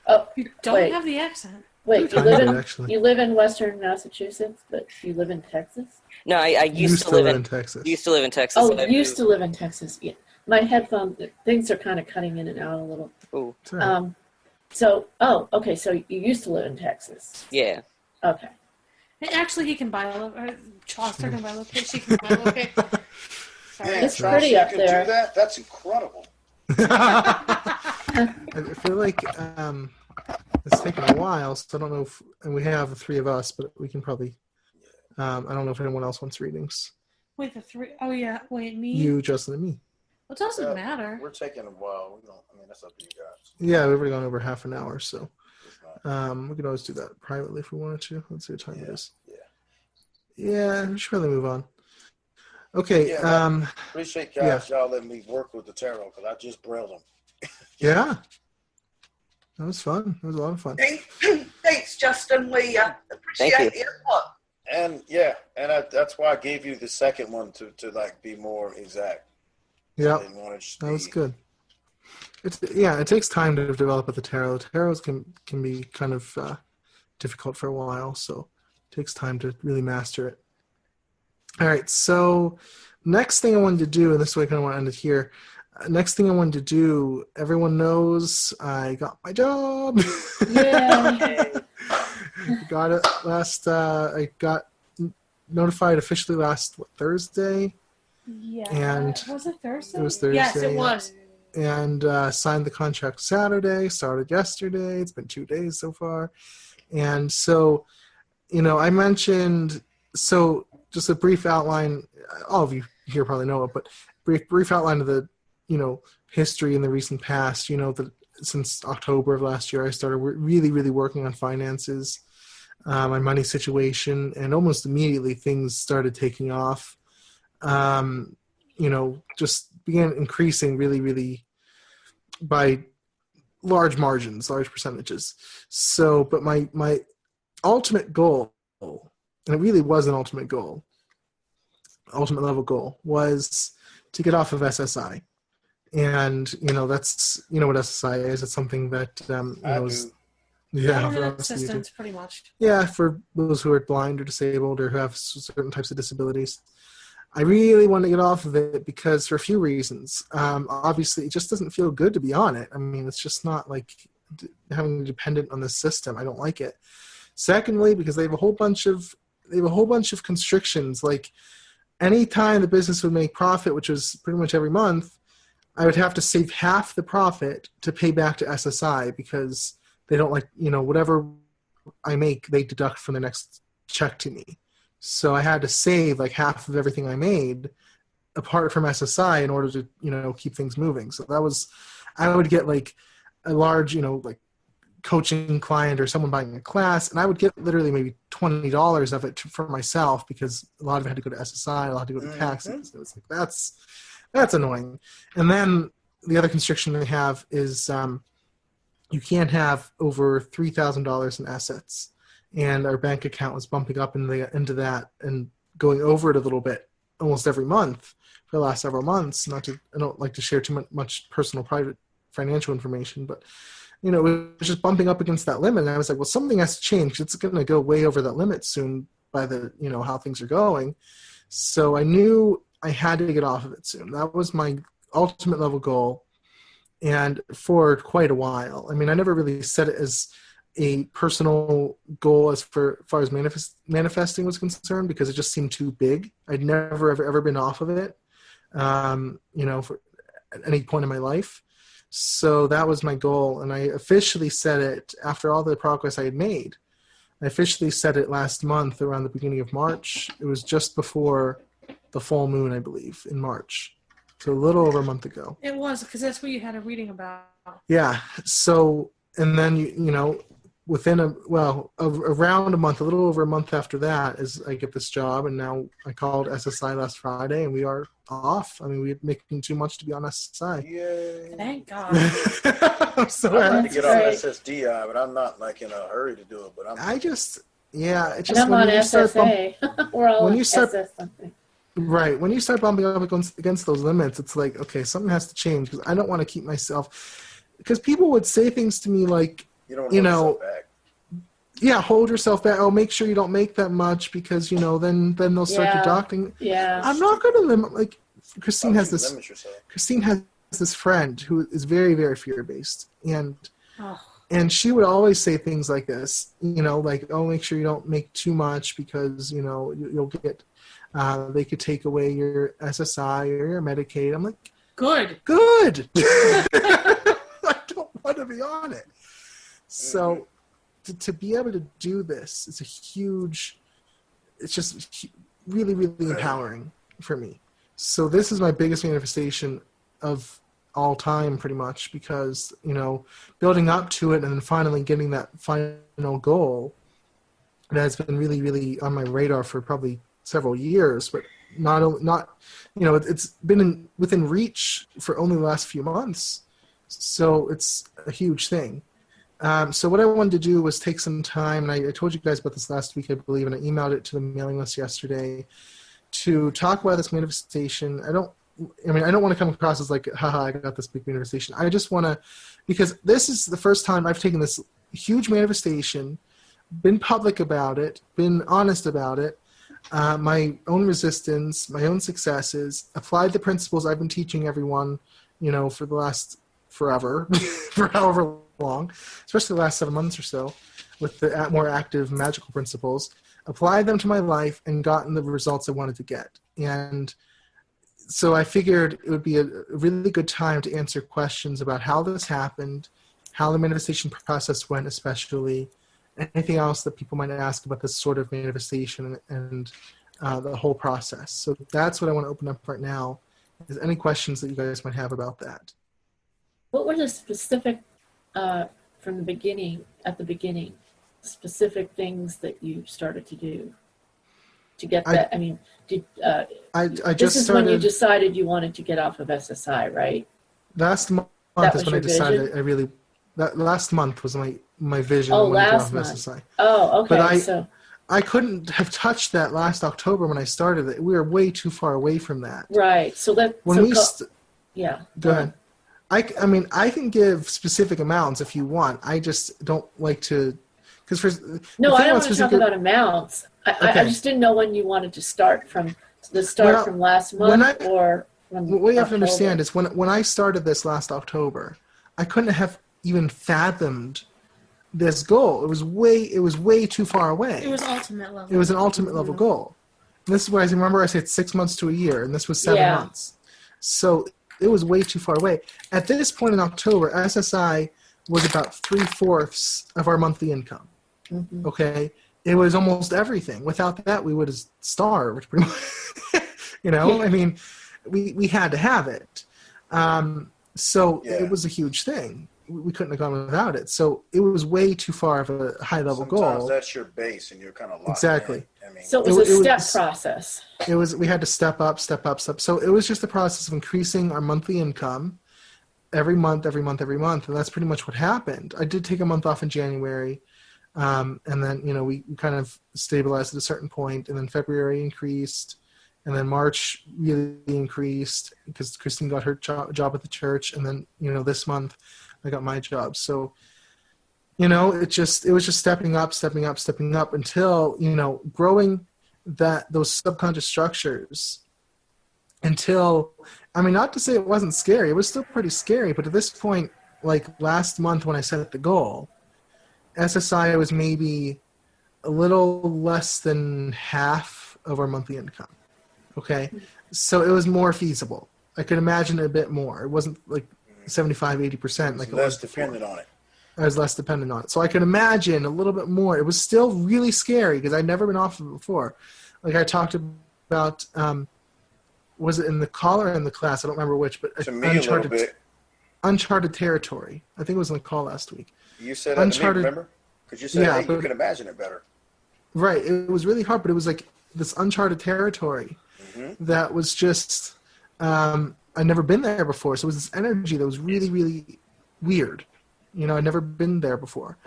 Oh, You don't Wait. have the accent. wait, you Kind live of, in actually. you live in Western Massachusetts, but you live in Texas? No, I used to live in Texas. used to live in Texas. Oh, and I used moved- to live in Texas. Yeah. My headphones, things are kind of cutting in and out a little. Ooh, It's all right. Okay, so you used to live in Texas. yeah. Okay. And actually, he can buy Chaucer can buy location. She can buy location. Sorry. Man, It's Chaucer, pretty you up can there. do that? That's incredible. I feel like it's taken a while, so I don't know if, and we have the 3 of us, but we can probably, I don't know if anyone else wants readings. Wait, the 3. Oh yeah. Wait, me. You, Justin, and me. It doesn't Yeah, matter. We're taking a while. That's up to you guys. Yeah, we've already gone over half an hour, so It's not- we could always do that privately if we wanted to. Let's see what time it is. Yeah. Yeah, we should probably move on. Okay. Yeah, Appreciate guys, y'all letting me work with the tarot because I just brailled them. Yeah. That was fun. It was a lot of fun. Thanks, Justin. We appreciate Thank the input. And that's why I gave you the second one to like be more exact. Yeah. I didn't want to just That was be- good. It takes time to develop with the tarot. Tarots can be kind of difficult for a while, so it takes time to really master it. All right, so next thing I wanted to do, and this way I kind of want to end it here. Next thing I wanted to do, everyone knows I got my job. Yay. Got it last. I got notified officially last Thursday. Yeah. And was it Thursday? it was Thursday, Yes, it yeah. was. And signed the contract Saturday, started yesterday. It's been 2 days so far. And so, I mentioned, so just a brief outline, all of you here probably know it, but brief outline of the, history in the recent past. That since October of last year, I started really, really working on finances, my money situation, and almost immediately things started taking off. Just began increasing really, really by large margins, large percentages. So, but my ultimate goal, and it really was an ultimate level goal, was to get off of SSI. And, that's, what SSI is. It's something that, Internet assistance, pretty much. Yeah, for those who are blind or disabled or who have certain types of disabilities. I really want to get off of it because for a few reasons. Obviously, it just doesn't feel good to be on it. I mean, it's just not like having to dependent on the system. I don't like it. Secondly, because they have a whole bunch of constrictions. Like any time the business would make profit, which was pretty much every month, I would have to save half the profit to pay back to SSI because they don't like, whatever I make, they deduct from the next check to me. So I had to save like half of everything I made apart from SSI in order to, keep things moving. So I would get like a large, like coaching client or someone buying a class, and I would get literally maybe $20 of it for myself because a lot of it had to go to SSI, a lot had to go to taxes. So it's like, that's annoying. And then the other constriction they have is you can't have over $3,000 in assets. And our bank account was bumping up into that and going over it a little bit almost every month for the last several months. I don't like to share too much personal, private financial information, but it was just bumping up against that limit. And I was like, well, something has to change. It's going to go way over that limit soon by the, how things are going. So I knew I had to get off of it soon. That was my ultimate level goal. And for quite a while, I mean, I never really set it as a personal goal as far as manifesting was concerned because it just seemed too big. I'd never ever been off of it, for at any point in my life. So that was my goal, and I officially set it after all the progress I had made. I officially set it last month around the beginning of March. It was just before the full moon, I believe, in March. So a little over a month ago. It was, because that's what you had a reading about. Yeah. So, and then, within around a month, a little over a month after that is I get this job, and now I called SSI last Friday, and we are off. I mean, we're making too much to be on SSI. Yay. Thank God. I'm so I'd like happy. to get on SSDI, but I'm not like in a hurry to do it. But it's just I'm when on you SSA. We're all when on you start- SS something. Right. When you start bumping up against those limits, it's like, okay, something has to change because I don't want to keep myself. Because people would say things to me like, you don't hold yourself back. Yeah, hold yourself back. Oh, make sure you don't make that much because then they'll start deducting. Yeah. I'm not going to limit. Like Christine has this. Limit yourself. Christine has this friend who is very, very fear based, and she would always say things like this. Like, oh, make sure you don't make too much because you'll get. They could take away your SSI or your Medicaid. I'm like, good. I don't want to be on it. So to be able to do this, it's just really, really empowering for me. So this is my biggest manifestation of all time pretty much because, building up to it and then finally getting that final goal that has been really, really on my radar for probably several years, but it's been within reach for only the last few months. So it's a huge thing. So what I wanted to do was take some time, and I told you guys about this last week, I believe, and I emailed it to the mailing list yesterday to talk about this manifestation. I don't want to come across as like, haha, I got this big manifestation. I just want to, because this is the first time I've taken this huge manifestation, been public about it, been honest about it, my own resistance, my own successes, applied the principles I've been teaching everyone, for the last forever, for however long, especially the last 7 months or so, with the more active magical principles, applied them to my life and gotten the results I wanted to get. And so I figured it would be a really good time to answer questions about how this happened, how the manifestation process went, especially anything else that people might ask about this sort of manifestation, and the whole process. So that's what I want to open up right now. Is any questions that you guys might have about that? What were the specific, from the beginning, at the beginning, specific things that you started to do to get that? I mean, I this just is started, when you decided you wanted to get off of SSI, right? last month That is was when I your decided vision? that last month was my vision. Oh, when I got last off month. SSI. Oh, okay. But So I couldn't have touched that last October when I started it. We were way too far away from that. right. So that When so we yeah. go ahead. I mean, I can give specific amounts if you want. I just don't like to, because for No, I don't want to talk about amounts. I Okay. just didn't know when you wanted to start from Well, from last when month or from what you have to October. understand is when I started this last October, I couldn't have even fathomed this goal. It was way too far away. It was ultimate level. It was an ultimate level goal. And this is where I remember I said 6 months to a year, and this was 7 Yeah. months. So it was way too far away. At this point in October, SSI was about 3/4 of our monthly income. Mhm. Okay, it was almost everything. Without that, we would have starved. Pretty much. I mean, we had to have it. So Yeah. it was a huge thing. We couldn't have gone without it. So it was way too far of a high level Sometimes goal. that's your base, and you're kind of locked Exactly. in. I mean, So it was It a step was- process. We had to step up. So it was just the process of increasing our monthly income every month, and that's pretty much what happened. I did take a month off in January, and then we kind of stabilized at a certain point, and then February increased, and then March really increased because Christine got her job at the church, and then this month I got my job. So it was just stepping up until growing those subconscious structures until, I mean, not to say it wasn't scary, it was still pretty scary, but at this point, like last month when I set the goal, SSI was maybe a little less than half of our monthly income. Okay, so it was more feasible. I could imagine it a bit more. It wasn't like 75-80% like it less was before. dependent on it. I was less dependent on it. So I could imagine a little bit more. It was still really scary because I'd never been off of it before. Like I talked about, was it in the call or in the class? I don't remember which, but To me, a little bit. uncharted territory. I think it was in the call last week. You said that to me, remember? Because you said, Yeah, hey, you can imagine it better. Right. It was really hard, but it was like this uncharted territory that was just, I'd never been there before. So it was this energy that was really, really weird. I'd never been there before.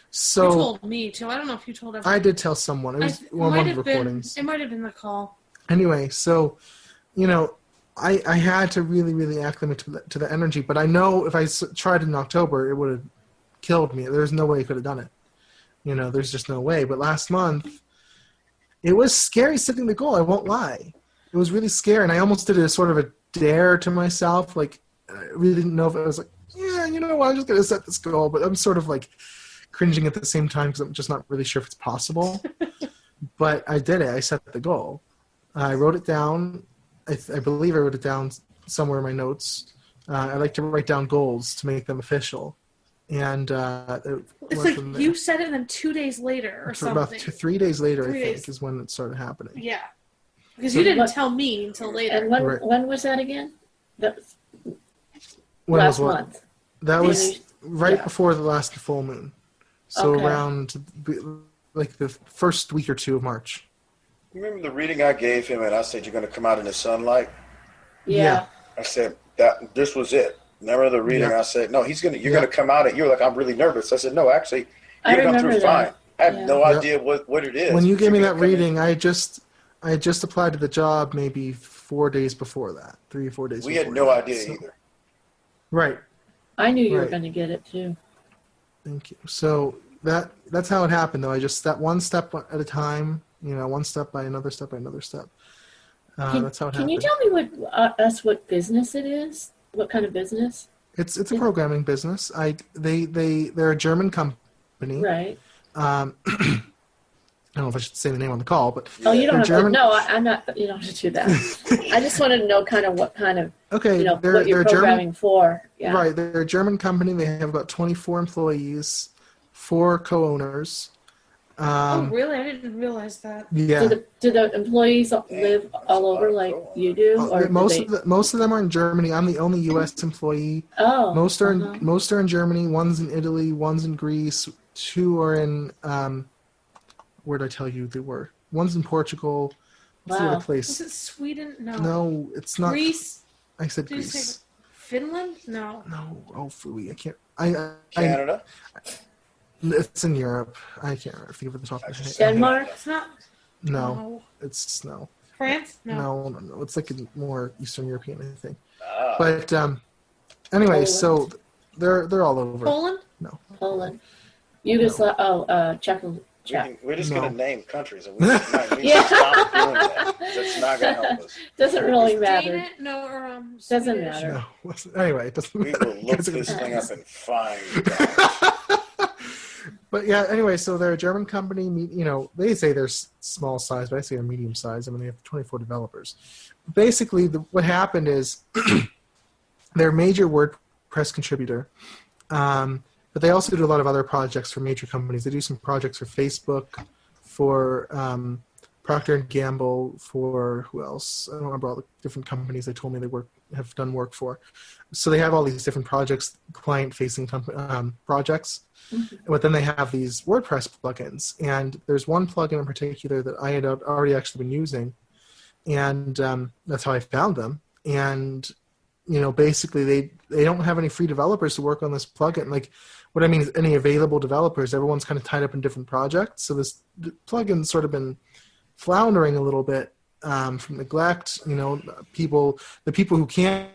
So You told me too. I don't know if you told everyone. I did tell someone. It was one of the recordings. It might have been the call. Anyway, so, I had to really, really acclimate to the energy. But I know if I tried in October, it would have killed me. There's no way I could have done it. There's just no way. But last month, it was scary setting the goal. I won't lie. It was really scary. And I almost did a sort of a dare to myself. Like, I really didn't know if I was like, yeah, you know what, I'm just going to set this goal. But I'm sort of like cringing at the same time because I'm just not really sure if it's possible. But I did it. I set the goal. I wrote it down. I believe I wrote it down somewhere in my notes. I like to write down goals to make them official. And It's like you said it, and then 2 days later or something. About 3 days later, 3 I think, days. is when it started happening. Yeah, because So- you didn't tell me until later. And when Right. when was that again? That was When last was what? month. That was Yeah. right before the last full moon. So Okay. around like the first week or two of March. Remember the reading I gave him, and I said, you're going to come out in the sunlight? Yeah. I said, this was it. Remember the reading? Yeah. I said, no, you're going to come out, and you're like, I'm really nervous. I said, no, actually, I you're going to come remember through fine. that. I have Yeah. no Yep. idea what it is. When you but gave me you're that gonna come in. reading, I had just applied to the job maybe 4 days before that, 3 or 4 days. We before had no that. idea So- either. Right. I knew you were Right. going to get it too. Thank you. So that's how it happened, though. I just that one step at a time. One step by another step by another step. That's how it happened. Can you tell me what business it is? What kind of business? It's a programming business. They're a German company. Right. I don't know if I should say the name on the call, but Oh, you don't they're have German. to. No, I'm not. You don't have to do that. I just wanted to know what kind of Okay, what they're you're programming German. for. Yeah. Right, they're a German company. They have about 24 employees, 4 co-owners. Oh, really? I didn't realize that. Yeah. Do the employees live all over like you do, or Most of them are in Germany. I'm the only U.S. employee. Oh, most are in Germany. One's in Italy. One's in Greece. 2 are in where did I tell you they were? One's in Portugal. What's the other place? Was it Sweden? No. No, it's not. Greece. I said Did you Greece. say Finland? No. No. Oh, phooey. I can't. Canada? It's in Europe. I can't think of it at the top of my head. Denmark? It's not. No. It's no. France? No. No. It's like a more Eastern European, I think. Ah. But anyway, Poland. so they're all over. Poland? No. Poland. Yugoslavia. Czech. We're just No. going to name countries. And we need to Yeah. stop doing that. That's not going to help us. Doesn't really Is matter. Dana? No, or Doesn't Swedish? matter. No. Anyway, it doesn't We matter. will look this thing up and find out. But yeah, anyway, so they're a German company. You know, they say they're small size, but I say they're medium size. I mean, they have 24 developers. Basically, what happened is they're a major WordPress contributor, but they also do a lot of other projects for major companies. They do some projects for Facebook, for Procter & Gamble, for who else? I don't remember all the different companies they told me they have done work for. So they have all these different projects, client-facing projects. Mm-hmm. But then they have these WordPress plugins. And there's one plugin in particular that I had already actually been using. And that's how I found them. And, you know, basically they don't have any free developers to work on this plugin. Like, what I mean is any available developers. Everyone's kind of tied up in different projects. So this plugin's sort of been floundering a little bit from neglect. You know, the people who can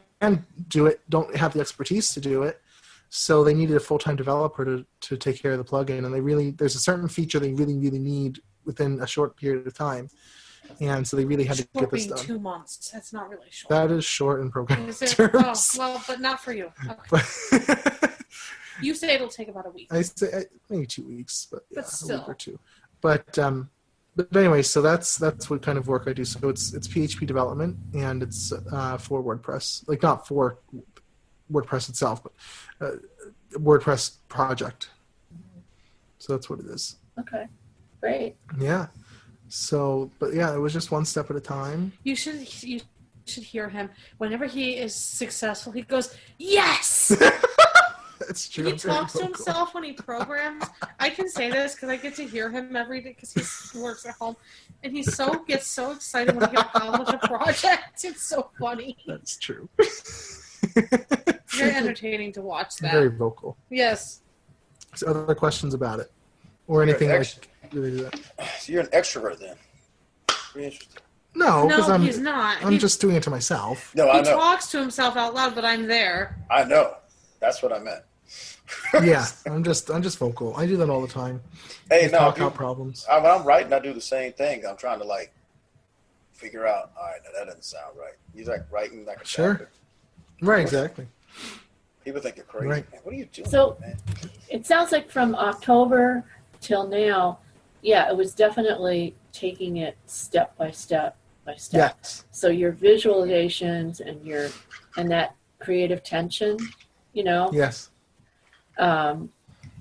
do it don't have the expertise to do it. So they needed a full-time developer to take care of the plugin. And there's a certain feature they really, really need within a short period of time. And so they really had to get this done. 2 months. That's not really short. That is short in programming terms. Oh, well, but not for you. Okay. You say it'll take about a week. I say maybe 2 weeks, but yeah, still. a week or two. But anyway, so that's what kind of work I do. So it's PHP development, and it's for WordPress, like not for WordPress itself, but WordPress project. So that's what it is. Okay, great. Yeah. So, but yeah, it was just one step at a time. You should hear him. Whenever he is successful, he goes, "Yes!" It's true. He talks to himself when he programs. I can say this because I get to hear him every day because he works at home, and he gets so excited when he accomplishes a project. It's so funny. That's true. Very entertaining to watch that. Very vocal. Yes. So other questions about it, or anything like really do that? So you're an extrovert then? Pretty interesting. No, because he's not. I'm just doing it to myself. No, I He know. talks to himself out loud, but I'm there. I know. That's what I meant. Yeah, I'm just vocal. I do that all the time. Hey, Just no, talk out problems. when I'm writing, I do the same thing. I'm trying to like figure out. All right, now that doesn't sound right. You're like writing like a Sure. chapter. Right, exactly. People think you're crazy. Right. Man, what are you doing, So- man? It sounds like from October till now, yeah, it was definitely taking it step by step by step. Yes. So your visualizations and that creative tension, you know, Yes.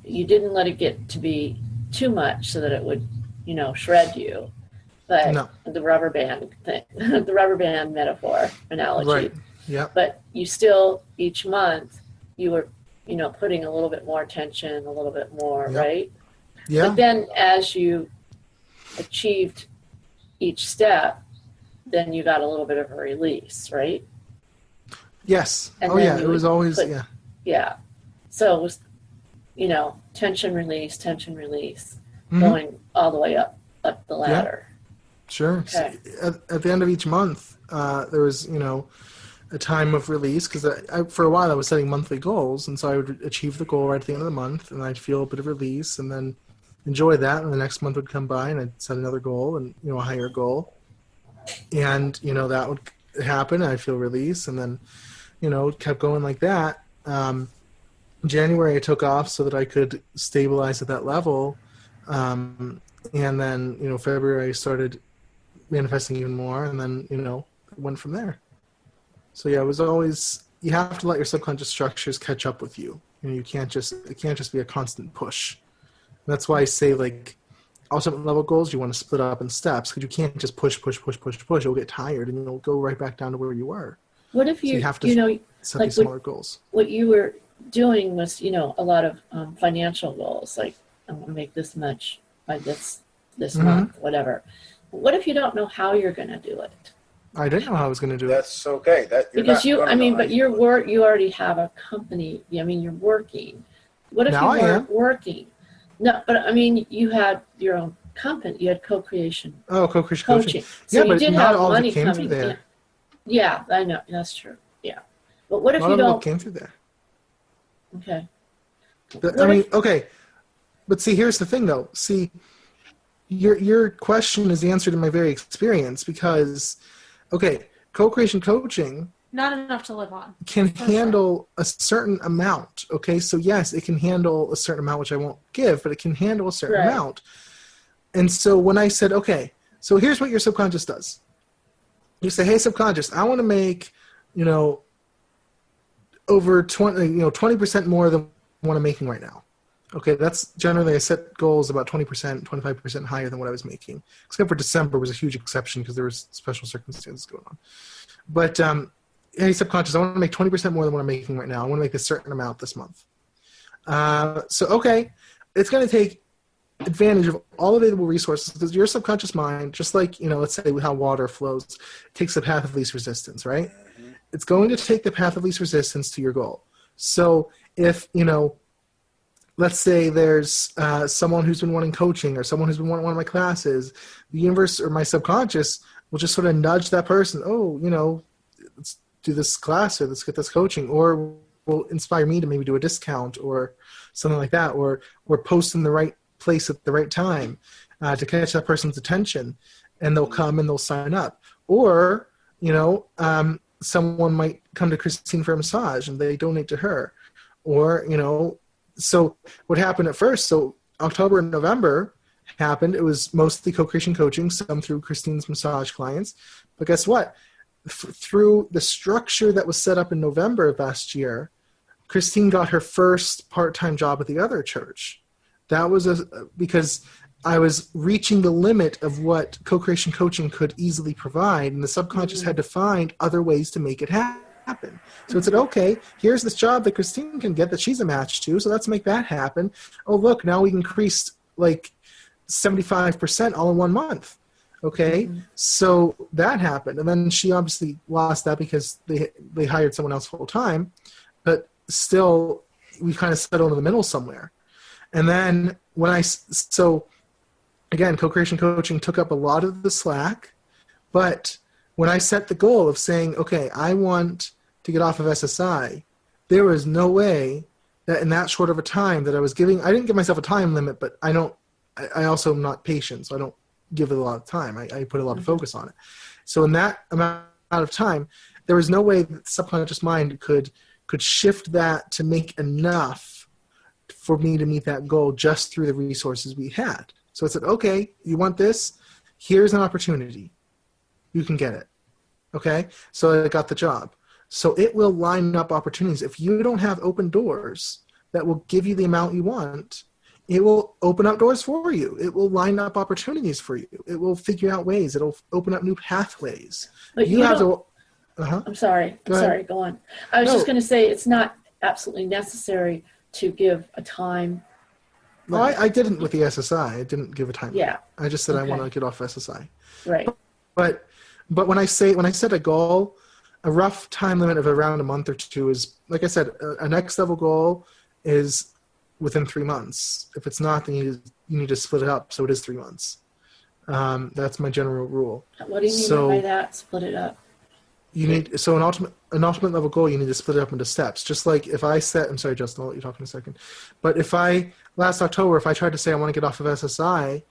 you didn't let it get to be too much so that it would, you know, shred you. But No. the rubber band thing, the rubber band metaphor analogy. Right. Yep. But you still, each month, you were, you know, putting a little bit more tension, a little bit more, Yep. right? Yeah. But then as you achieved each step, then you got a little bit of a release, right? Yes. And Oh then yeah. you It was would always put- yeah. Yeah. So it was, you know, tension release, Mhm. going all the way up the ladder. Sure. Okay. So at the end of each month, there was, you know, a time of release because for a while I was setting monthly goals, and so I would achieve the goal right at the end of the month, and I'd feel a bit of release, and then enjoy that, and the next month would come by, and I'd set another goal, and you know, a higher goal, and you know that would happen, and I'd feel release, and then you know it kept going like that. January I took off so that I could stabilize at that level, and then you know February I started manifesting even more, and then you know it went from there. So yeah, it was always, you have to let your subconscious structures catch up with you. You know, it can't just be a constant push. And that's why I say, like, ultimate level goals, you want to split up in steps because you can't just push. You'll get tired and you'll go right back down to where you were. What if So you have to set like these smaller goals. What you were doing was, a lot of financial goals, like I want to make this much by this month, whatever. What if you don't know how you're going to do it? I didn't know how I was going to do it. That's okay. Because you already have a company. I mean, you're working. What if Now you weren't working? No, but I mean, you had your own company. You had co-creation. Oh, co-creation coaching. So yeah, you but did not have all of money it came coming through there. in. Yeah, I know. That's true. Yeah. But what if Not you all of don't? it came through there. Okay. Okay. But see, here's the thing, though. See, your question is answered in my very experience because, okay, co-creation coaching Not enough to live on. can handle a certain amount. Okay, so yes, it can handle a certain amount, which I won't give, but it can handle a certain amount. And so when I said, okay, so here's what your subconscious does. You say, hey, subconscious, I want to make, over 20% more than what I'm making right now. Okay, that's generally I set goals about 20%, 25% higher than what I was making. Except for December was a huge exception because there was special circumstances going on. But hey, subconscious, I want to make 20% more than what I'm making right now. I want to make a certain amount this month. So, okay, it's going to take advantage of all available resources because your subconscious mind, just like, let's say how water flows, takes the path of least resistance, right? Mm-hmm. It's going to take the path of least resistance to your goal. So if, let's say there's someone who's been wanting coaching or someone who's been wanting one of my classes, the universe or my subconscious will just sort of nudge that person, let's do this class or let's get this coaching, or will inspire me to maybe do a discount or something like that, or post in the right place at the right time to catch that person's attention, and they'll come and they'll sign up. Or, someone might come to Christine for a massage and they donate to her. Or, so what happened at first, so October and November happened, it was mostly co-creation coaching, some through Christine's massage clients. But guess what? Through the structure that was set up in November of last year, Christine got her first part-time job at the other church. That was because I was reaching the limit of what co-creation coaching could easily provide, and the subconscious had to find other ways to make it happen. So it said, okay, here's this job that Christine can get that she's a match to, so let's make that happen. Oh, look, now we increased like 75% all in 1 month. Okay, so that happened. And then she obviously lost that because they hired someone else full time, but still we kind of settled in the middle somewhere. And then so again, co-creation coaching took up a lot of the slack, but when I set the goal of saying, okay, I want to get off of SSI, there was no way that in that short of a time that I was giving, I didn't give myself a time limit, but I also am not patient, so I don't give it a lot of time. I put a lot of focus on it. So in that amount of time, there was no way that the subconscious mind could shift that to make enough for me to meet that goal just through the resources we had. So it said, okay, you want this? Here's an opportunity. You can get it. Okay? So I got the job. So it will line up opportunities. If you don't have open doors that will give you the amount you want, it will open up doors for you. It will line up opportunities for you. It will figure out ways. It'll open up new pathways. But you have to... I'm sorry. Go on. I was just going to say it's not absolutely necessary to give a time. No, I didn't with the SSI. I didn't give a time. Yeah. I just said I want to get off SSI. Right. But when I set a goal, a rough time limit of around a month or two is, like I said, a next level goal is within 3 months. If it's not, then you need to split it up. So it is 3 months. That's my general rule. What do you mean by that? Split it up. You need an ultimate level goal. You need to split it up into steps. Just like if I set, I'm sorry, Justin, I'll let you talk in a second. But if last October, if I tried to say I want to get off of SSI,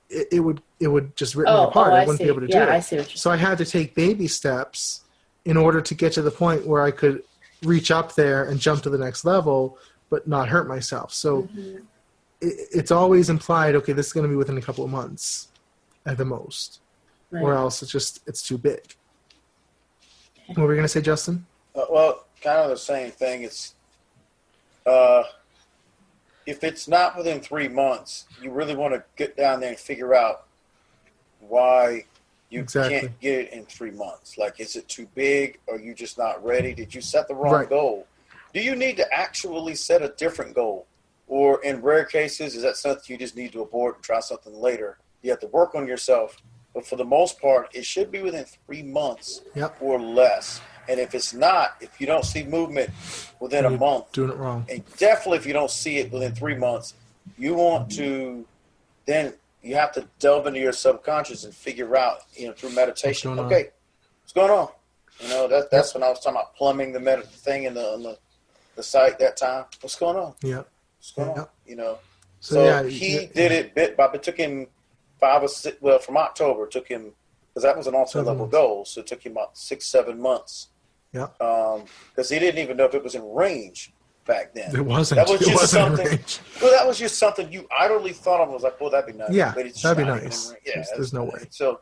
it would just rip me apart. I wouldn't be able to do it. I see what you're saying. So I had to take baby steps in order to get to the point where I could reach up there and jump to the next level, but not hurt myself. So it's always implied, okay, this is going to be within a couple of months at the most, or else it's too big. What were you going to say, Justin? Well, kind of the same thing. It's if it's not within 3 months, you really want to get down there and figure out why you can't get it in 3 months. Like, is it too big? Or are you just not ready? Did you set the wrong goal? Do you need to actually set a different goal? Or in rare cases, is that something you just need to abort and try something later? You have to work on yourself. But for the most part, it should be within 3 months or less. And if it's not, if you don't see movement within a month, doing it wrong. And definitely if you don't see it within 3 months, you want to, then you have to delve into your subconscious and figure out, through meditation, what's going on? That's when I was talking about plumbing the thing in the site that time. What's going on? Yeah. What's going on? So he did it bit by bit. It took him 5 or 6, from October, it took him, because that was an ultimate level goal, so it took him about 6-7 months. Yeah. Because he didn't even know if it was in range back then. It wasn't. That was it just wasn't something. in range. Well, that was just something you idly thought of. I was like, well, that'd be nice. Yeah, but it's that'd be not even nice. in range. Yeah, There's no way. So,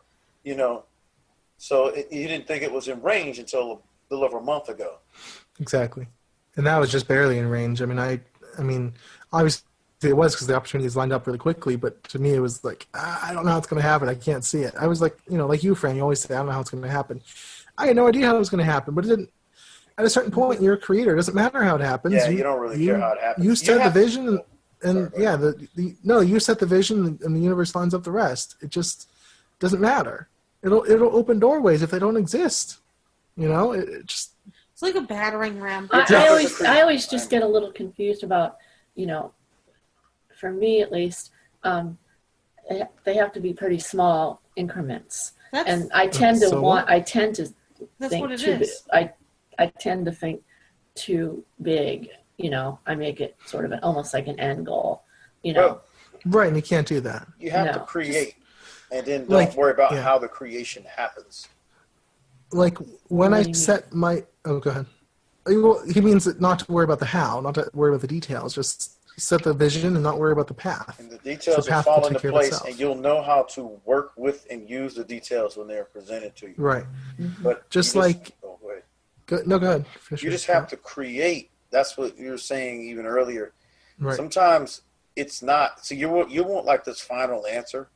he didn't think it was in range until a little over a month ago. Exactly. And that was just barely in range. I mean, obviously it was because the opportunities lined up really quickly, but to me it was like, I don't know how it's going to happen. I can't see it. I was like, like you, Frann, you always say, I don't know how it's going to happen. I had no idea how it was going to happen, but it didn't. At a certain point, you're a creator. It doesn't matter how it happens. Yeah, you don't really care how it happens. You set the vision, you set the vision, and the universe lines up the rest. It just doesn't matter. It'll open doorways if they don't exist. It just. It's like a battering ram. I always just get a little confused about, for me at least, they have to be pretty small increments, and I tend to That's think what it too is. I tend to think too big. I make it sort of almost like an end goal. Well, right, and you can't do that. You have to create, and then don't worry about how the creation happens. Like when I set my go ahead. Well, he means not to worry about the how, not to worry about the details. Just set the vision and not worry about the path. And the details will fall into place, and you'll know how to work with and use the details when they're presented to you. Right. But go ahead. Go ahead. You just have to create. That's what you were saying even earlier. Right. Sometimes it's not. So you want like this final answer,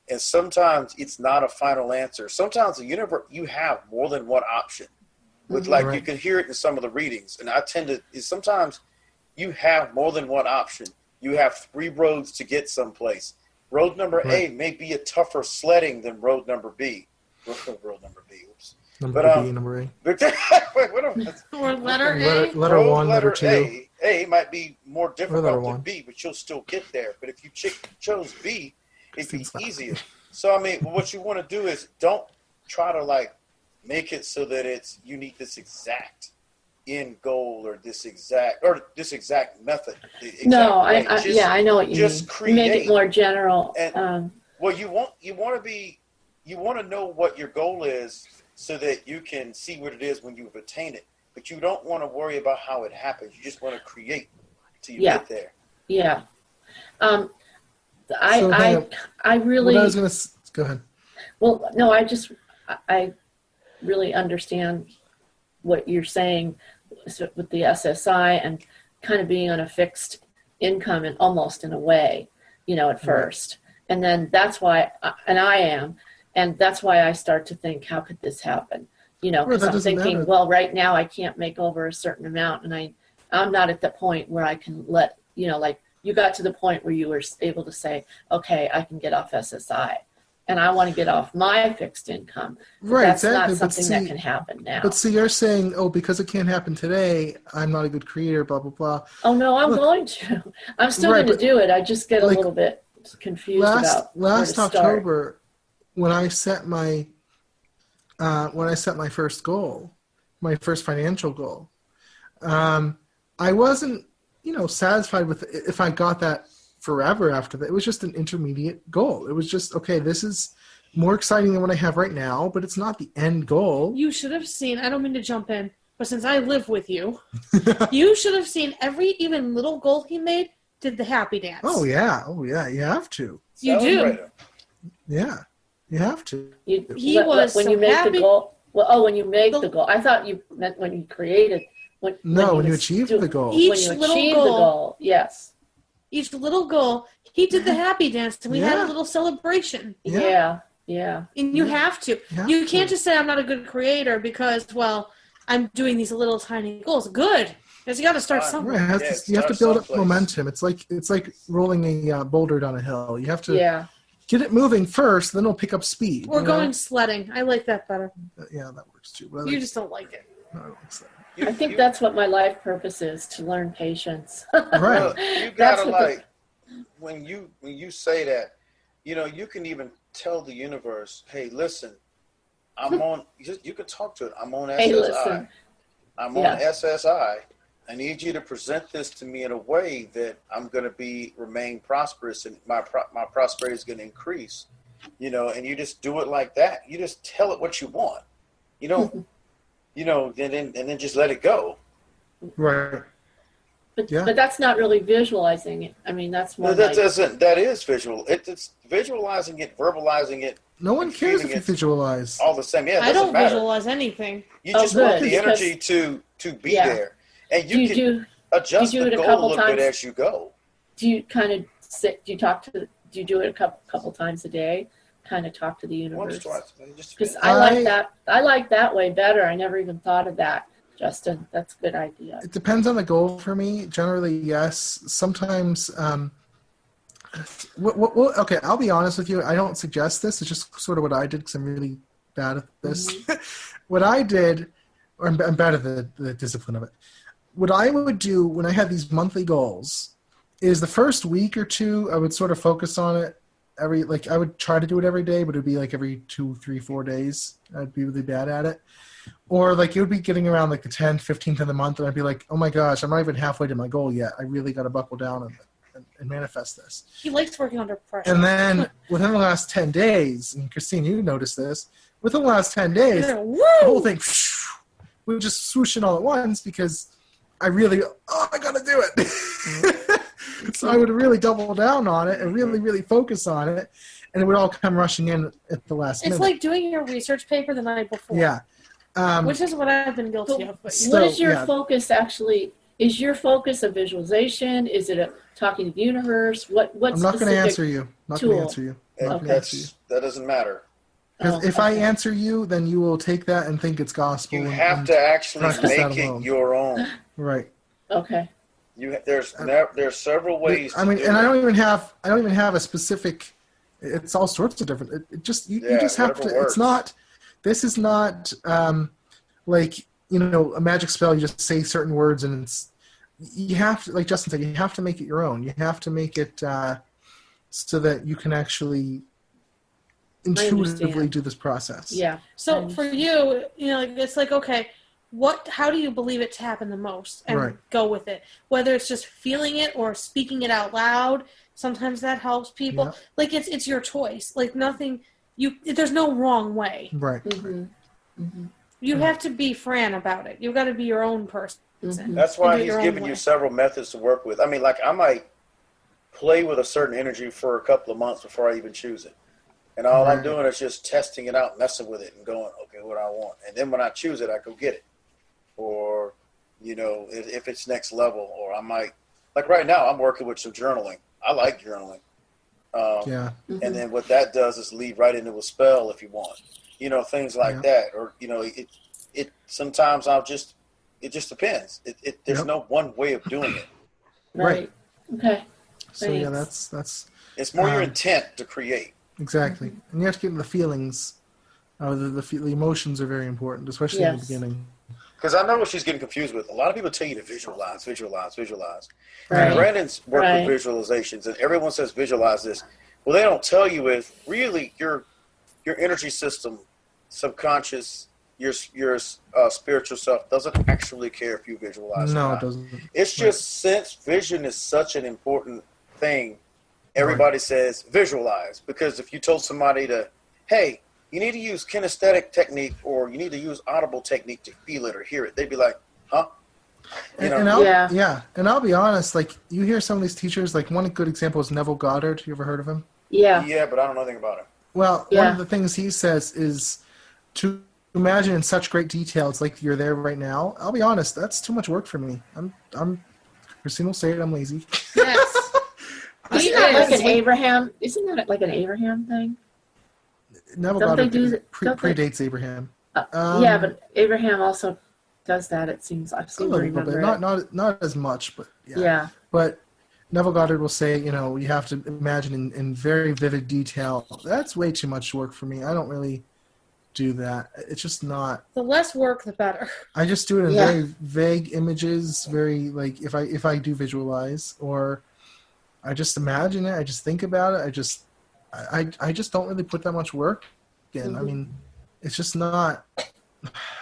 and sometimes it's not a final answer. Sometimes the universe, you have more than one option. With you can hear it in some of the readings, and I tend to. Sometimes you have more than one option. You have 3 roads to get someplace. Road number A may be a tougher sledding than road number B. Road number B. Oops. Number B, number A. Wait, what or letter A. Letter 1, letter 2. A might be more difficult than B, but you'll still get there. But if you chose B, it'd be easier. So, what you want to do is don't try to, make it so that you need this exact end goal or this exact method. I know what you mean. Create. Make it more general. And, you want to know what your goal is so that you can see what it is when you've attained it. But you don't want to worry about how it happens. You just want to create till you get there. Yeah. I really. What I was going to go ahead. Well, no, I really understand what you're saying with the SSI and kind of being on a fixed income and almost in a way, at first. And then that's why, and that's why I start to think, how could this happen? Because I'm thinking, well, right now I can't make over a certain amount, and I'm not at the point where I can let, you got to the point where you were able to say, okay, I can get off SSI. And I want to get off my fixed income. Right, that's exactly. not something that can happen now. But see, you're saying, because it can't happen today, I'm not a good creator, blah, blah, blah. Oh, no, I'm going to. I'm still going to do it. I just get a little bit confused about last where to October, start. when I set my first goal, my first financial goal, I wasn't, satisfied with if I got that forever after that. It was just an intermediate goal. It was just, okay, this is more exciting than what I have right now, but it's not the end goal. You should have seen, I don't mean to jump in, but since I live with you, you should have seen every even little goal he made did the happy dance. Oh yeah, you have to. You do. Yeah, you have to. When you make the goal. Well, when you make the goal. I thought you meant when you created. When you achieve the goal. When you achieve the goal, yes. each little goal. He did the happy dance, and we had Yeah. a little celebration. Yeah. And you have to. You can't just say I'm not a good creator because, well, I'm doing these little tiny goals. Good, because you got to start somewhere. Right, you have to build up momentum. It's like rolling a boulder down a hill. You have to get it moving first, then it'll pick up speed. Or going sledding. I like that better. Yeah, that works too. You just don't like it. No, I don't like sledding. I think that's what my life purpose is, to learn patience. Right. Look, you gotta when you say that, you can even tell the universe, hey, listen, I'm on. You can talk to it. I'm on SSI. Hey, listen. I'm on SSI. I need you to present this to me in a way that I'm going to remain prosperous, and my prosperity is going to increase. And you just do it like that. You just tell it what you want. You don't. And then just let it go. Right. But that's not really visualizing it. I mean, that's more. That is visual. It's visualizing it, verbalizing it. No one cares if you visualize. All the same. Yeah, I don't visualize anything. You just want the energy to be there, and you can adjust the goal a little bit as you go. Do you kind of sit? Do you do it a couple times a day? Kind of talk to the universe. Once, twice. Because I like that. I like that way better. I never even thought of that, Justin. That's a good idea. It depends on the goal for me. Generally, yes. Sometimes. Okay, I'll be honest with you. I don't suggest this. It's just sort of what I did because I'm really bad at this. What I did, or I'm bad at the discipline of it. What I would do when I had these monthly goals is the first week or two, I would sort of focus on it. I would try to do it every day, but it would be like every 2, 3, 4 days. I'd be really bad at it. Or like it would be getting around like the 10th, 15th of the month, and I'd be like, oh my gosh, I'm not even halfway to my goal yet. I really got to buckle down and manifest this. He likes working under pressure. And then within the last 10 days, and Christine, you noticed this, within the last 10 days, the whole thing would just swoosh in all at once because I got to do it. So I would really double down on it and really, really focus on it, and it would all come rushing in at the last minute. It's like doing your research paper the night before. Yeah. Which is what I've been guilty of. What is your focus actually? Is your focus a visualization? Is it a talking to the universe? What's I'm not going to answer you. That doesn't matter. Because if I answer you, then you will take that and think it's gospel. You have to actually make it your own. Right. Okay. There's several ways. I mean, I don't even have a specific. It's all sorts of different. You just have to. Works. It's not. This is not like a magic spell. You just say certain words and it's. You have to, like Justin said, you have to make it your own. You have to make it so that you can actually intuitively do this process. Yeah. So for you, it's like, okay, how do you believe it to happen the most, and go with it? Whether it's just feeling it or speaking it out loud, sometimes that helps people. Yeah. Like it's your choice. Like nothing, there's no wrong way. Right. Mm-hmm. Mm-hmm. You have to be Frann about it. You've got to be your own person. Mm-hmm. That's why he's giving you several methods to work with. I mean, like I might play with a certain energy for a couple of months before I even choose it. And all I'm doing is just testing it out, messing with it and going, okay, what do I want? And then when I choose it, I go get it. Or, if it's next level, or I might, like right now, I'm working with some journaling. I like journaling. And then what that does is lead right into a spell if you want, things like that. Or, it sometimes it just depends. There's no one way of doing it. Right. Okay. So Thanks. that's. It's more your intent to create. Exactly. And you have to get into the feelings. The emotions are very important, especially in the beginning. Because I know what she's getting confused with. A lot of people tell you to visualize. Right. And Brandon's worked with visualizations, and everyone says visualize this. Well, they don't tell you is really your energy system, subconscious, your spiritual self doesn't actually care if you visualize. No, it doesn't. It's just since vision is such an important thing, everybody says visualize. Because if you told somebody hey, you need to use kinesthetic technique or you need to use audible technique to feel it or hear it, they'd be like, huh? And I'll be honest, like you hear some of these teachers, like one good example is Neville Goddard. You ever heard of him? Yeah. Yeah, but I don't know anything about him. Well, one of the things he says is to imagine in such great detail, it's like you're there right now. I'll be honest, that's too much work for me. Christine will say it, I'm lazy. Yes. that like an Abraham? Isn't that like an Abraham thing? Neville Don't they Goddard do predates Abraham. Yeah, but Abraham also does that. It seems I've seen a little bit, not as much, but yeah. But Neville Goddard will say, you have to imagine in very vivid detail. That's way too much work for me. I don't really do that. It's just not. The less work, the better. I just do it in very vague images. Very like if I do visualize, or I just imagine it. I just think about it. I just don't really put that much work in. Mm-hmm. I mean, it's just not.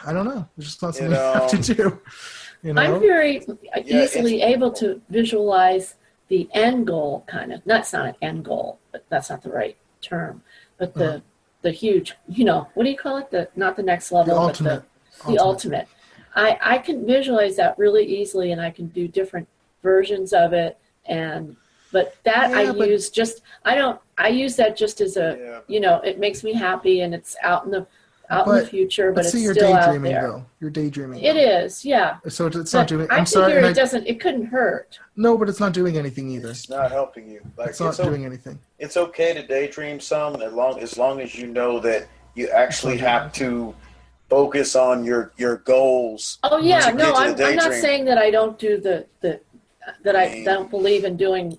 I don't know. It's just not something you have to do. I'm very easily able to visualize the end goal, kind of. That's not an end goal, but that's not the right term. But the huge, what do you call it? Not the next level, the ultimate. But the ultimate. I can visualize that really easily, and I can do different versions of it. But that I use that just as a, it makes me happy, and it's out in the future, but it's you're still daydreaming, out there. Though. You're daydreaming. It is, yeah. So it's not doing. I figure it doesn't. It couldn't hurt. No, but it's not doing anything either. It's not helping you. It's not doing anything. It's okay to daydream some, as long as you know that you actually have to focus on your goals. Oh yeah, no, I'm not saying that I don't do that I don't believe in doing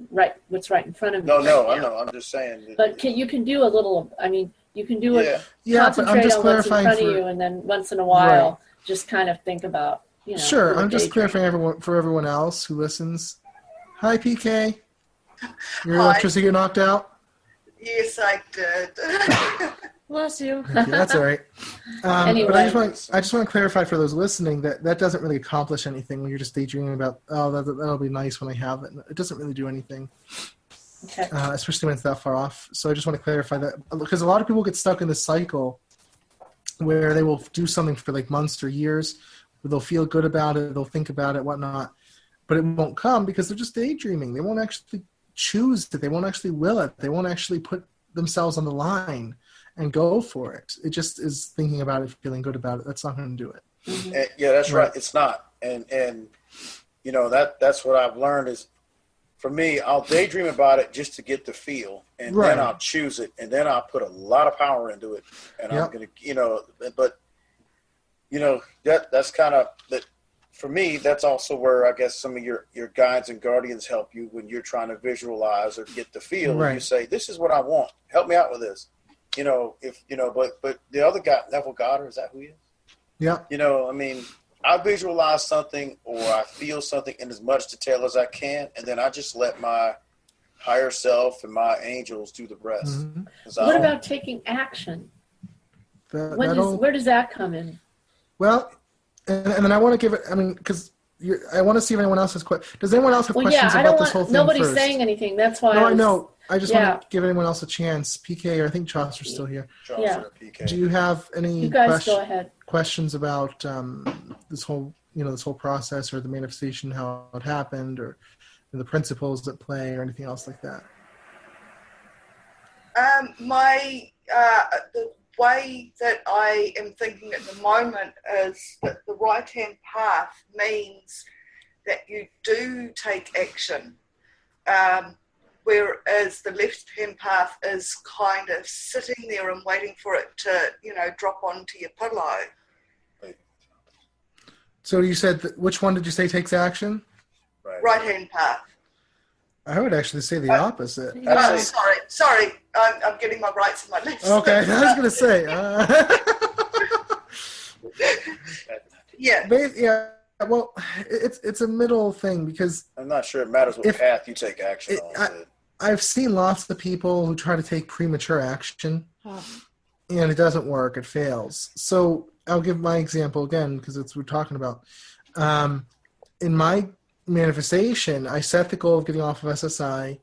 what's right in front of me. No, I know. I'm just saying. But you can do a little. I mean, you can do it. Yeah, concentrate on what's in front of you, and then once in a while, just kind of think about. Sure, I'm just clarifying for everyone else who listens. Hi, Peekay. Your electricity get knocked out? Yes, I did. Bless you. Okay, that's all right. Anyway. But I just want to clarify for those listening that doesn't really accomplish anything when you're just daydreaming about, that'll be nice when I have it. It doesn't really do anything. Okay. Especially when it's that far off. So I just want to clarify that, because a lot of people get stuck in this cycle where they will do something for like months or years, where they'll feel good about it, they'll think about it, whatnot, but it won't come because they're just daydreaming. They won't actually choose it. They won't actually will it. They won't actually put themselves on the line and go for it. It just is thinking about it, feeling good about it. That's not going to do it. Mm-hmm. Yeah, that's right. It's not. And that's what I've learned is, for me, I'll daydream about it just to get the feel, and then I'll choose it, and then I'll put a lot of power into it, and I'm going to, that's kind of that. For me, that's also where I guess some of your guides and guardians help you when you're trying to visualize or get the feel. Right. You say, "This is what I want. Help me out with this." But the other guy, Neville Goddard, is that who he is? Yeah. I mean, I visualize something or I feel something in as much detail as I can, and then I just let my higher self and my angels do the rest. Mm-hmm. What about taking action? Where does that come in? Well, and then I want to give it, I mean, because I want to see if anyone else has questions. Does anyone else have questions about this whole thing nobody's first? saying anything. That's why I know. I just want to give anyone else a chance. Peekay, or I think Chaucer's still here. Chaucer, Peekay. Do you have any go ahead. Questions about this whole process, or the manifestation, how it happened, or the principles at play, or anything else like that? The way that I am thinking at the moment is that the right-hand path means that you do take action, whereas the left-hand path is kind of sitting there and waiting for it to, drop onto your pillow. So you said, which one did you say takes action? Right-hand path. I would actually say the opposite. Sorry. I'm getting my rights and my lefts. Okay, I was going to say. Yeah. Yeah. Well, it's a middle thing, because I'm not sure it matters what path you take action on. I've seen lots of people who try to take premature action, and it doesn't work. It fails. So I'll give my example again, because it's what we're talking about. In my manifestation, I set the goal of getting off of SSI,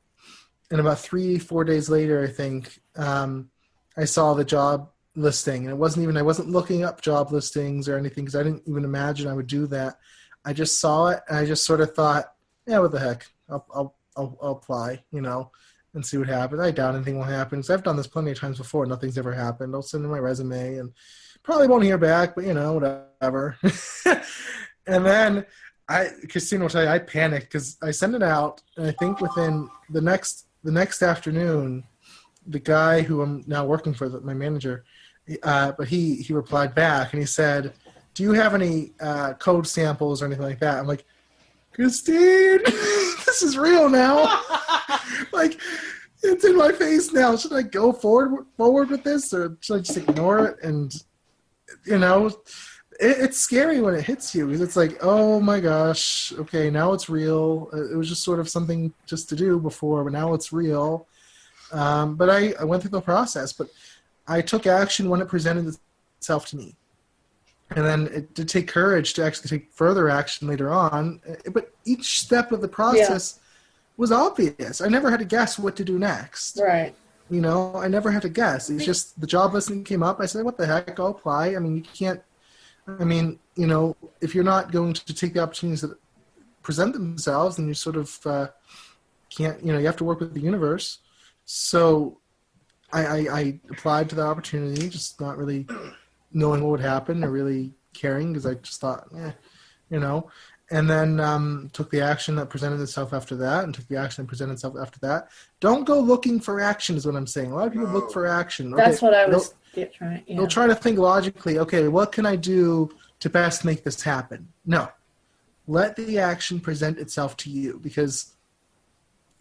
and about 3-4 days later, I think, I saw the job listing, and I wasn't looking up job listings or anything, because I didn't even imagine I would do that. I just saw it, and I just sort of thought, yeah, what the heck, I'll apply, and see what happens. I doubt anything will happen, because I've done this plenty of times before. Nothing's ever happened. I'll send in my resume, and probably won't hear back, but whatever. And then Christine will tell you, I panicked, because I sent it out, and I think within the next the next afternoon, the guy who I'm now working for, my manager, but he replied back and he said, "Do you have any code samples or anything like that?" I'm like, "Christine, this is real now. Like, it's in my face now. Should I go forward with this, or should I just ignore it?" And it's scary when it hits you, because it's like, oh my gosh, okay, now it's real. It was just sort of something just to do before, but now it's real. But I went through the process, but I took action when it presented itself to me. And then it did take courage to actually take further action later on. But each step of the process was obvious. I never had to guess what to do next. Right. I never had to guess. It's just the job listing came up. I said, what the heck, I'll apply. I mean, you can't, if you're not going to take the opportunities that present themselves, then you sort of can't, you have to work with the universe. So I applied to the opportunity, just not really knowing what would happen or really caring, because I just thought, and then took the action that presented itself after that, and took the action that presented itself after that. Don't go looking for action is what I'm saying. A lot of people look for action. That's what I was trying. Yeah. They'll try to think logically, okay, what can I do to best make this happen? No. Let the action present itself to you, because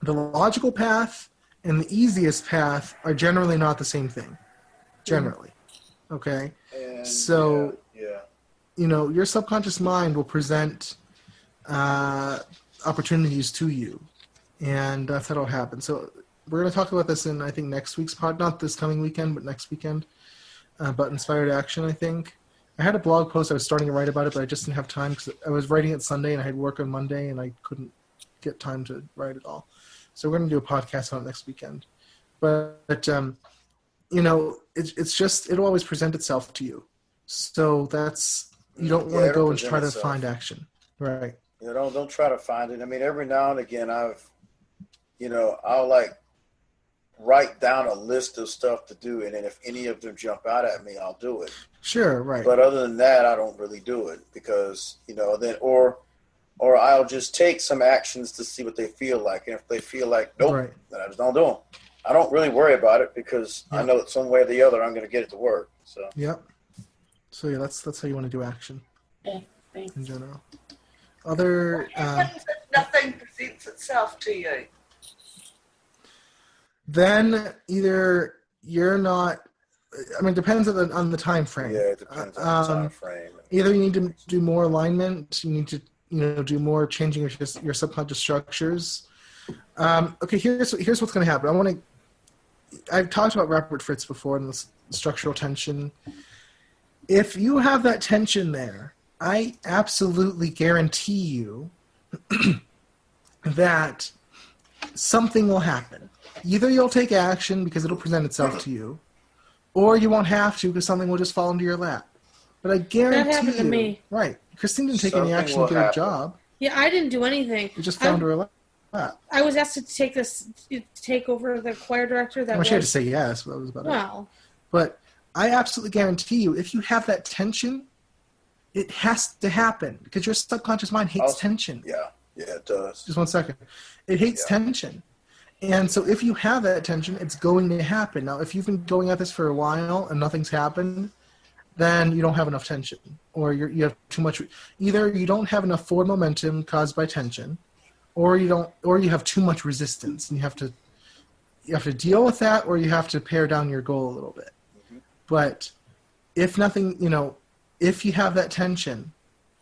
the logical path and the easiest path are generally not the same thing. Generally. Okay? And so, your subconscious mind will present opportunities to you, and that's how it'll happen. So we're going to talk about this in, I think, next week's pod, not this coming weekend, but next weekend, about inspired action, I think. I had a blog post. I was starting to write about it, but I just didn't have time because I was writing it Sunday and I had work on Monday and I couldn't get time to write it all. So we're going to do a podcast on it next weekend. But it's just, it'll always present itself to you. So that's, you don't want to go and try to find action. Right. Don't try to find it. I mean, every now and again, I'll write down a list of stuff to do, and then if any of them jump out at me, I'll do it. Sure, right. But other than that, I don't really do it, because then or I'll just take some actions to see what they feel like, and if they feel like nope, then I just don't do them. I don't really worry about it, because I know that some way or the other I'm going to get it to work. So So that's how you want to do action. Okay, thanks. In general. Other. What happens if nothing presents itself to you? Then either you're not. I mean, it depends on the time frame. Yeah, it depends on the time frame. Either you need to do more alignment. You need to do more changing your subconscious structures. Okay, here's what's going to happen. I've talked about Robert Fritz before and the structural tension. If you have that tension there, I absolutely guarantee you that something will happen. Either you'll take action because it'll present itself to you, or you won't have to because something will just fall into your lap. But I guarantee that happened to me. Right. Christine didn't take any action to get a job. Yeah, I didn't do anything. It just fell into her lap. I was asked to take over the choir director. She had to say yes, but that was about it. Well. But I absolutely guarantee you, if you have that tension, it has to happen, because your subconscious mind hates tension. Yeah, it does. Just 1 second. It hates tension. And so if you have that tension, it's going to happen. Now, if you've been going at this for a while and nothing's happened, then you don't have enough tension, or you have too much. Either you don't have enough forward momentum caused by tension, or you have too much resistance, and you have to deal with that, or you have to pare down your goal a little bit. Mm-hmm. But if nothing, if you have that tension,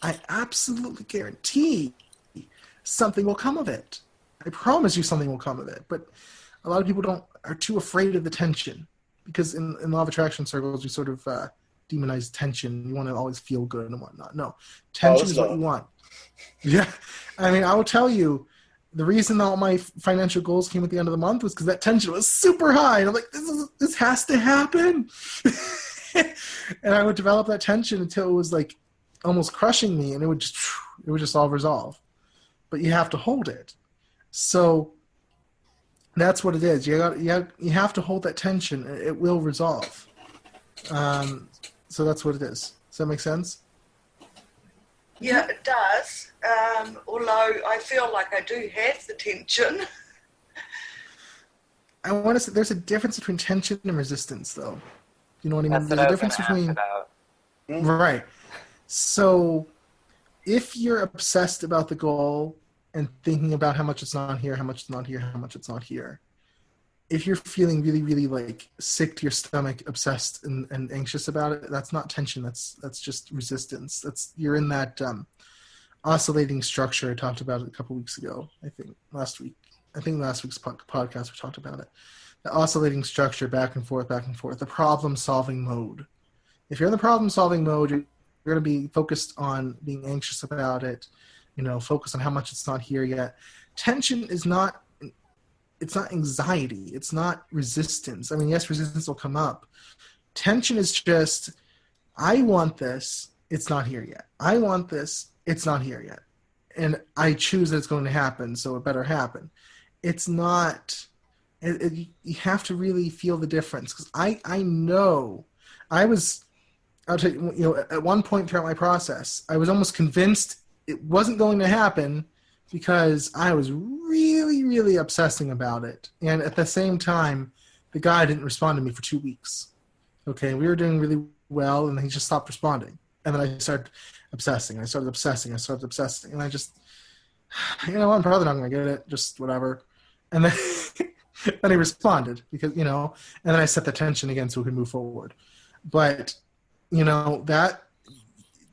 I absolutely guarantee something will come of it. I promise you something will come of it. But a lot of people are too afraid of the tension, because in law of attraction circles, we sort of demonize tension. You want to always feel good and whatnot. No, tension is what you want. Yeah. I mean, I will tell you, the reason all my financial goals came at the end of the month was because that tension was super high. And I'm like, this has to happen. And I would develop that tension until it was like almost crushing me, and it would just all resolve. But you have to hold it. So that's what it is. You have to hold that tension. It will resolve. So that's what it is. Does that make sense? Yeah, it does. Although I feel like I do have the tension. I want to say there's a difference between tension and resistance, though. You know what I mean? That's what There's I a was difference gonna between ask about. right. So if you're obsessed about the goal and thinking about how much it's not here, how much it's not here, how much it's not here, if you're feeling really, really like sick to your stomach, obsessed and anxious about it, that's not tension. That's just resistance. You're in that oscillating structure I talked about it a couple weeks ago. I think last week's podcast we talked about it. The oscillating structure, back and forth, the problem-solving mode. If you're in the problem-solving mode, you're going to be focused on being anxious about it, focus on how much it's not here yet. Tension is not, it's not anxiety. It's not resistance. I mean, yes, resistance will come up. Tension is just, I want this, it's not here yet. I want this, it's not here yet. And I choose that it's going to happen, so it better happen. It's not, you have to really feel the difference. Because I know, I'll tell you, at one point throughout my process, I was almost convinced it wasn't going to happen because I was really, really obsessing about it. And at the same time, the guy didn't respond to me for 2 weeks. Okay, we were doing really well, and he just stopped responding. And then I started obsessing. And I just, I'm probably not going to get it, just whatever. And then, then he responded because, and then I set the tension again so we could move forward. But, that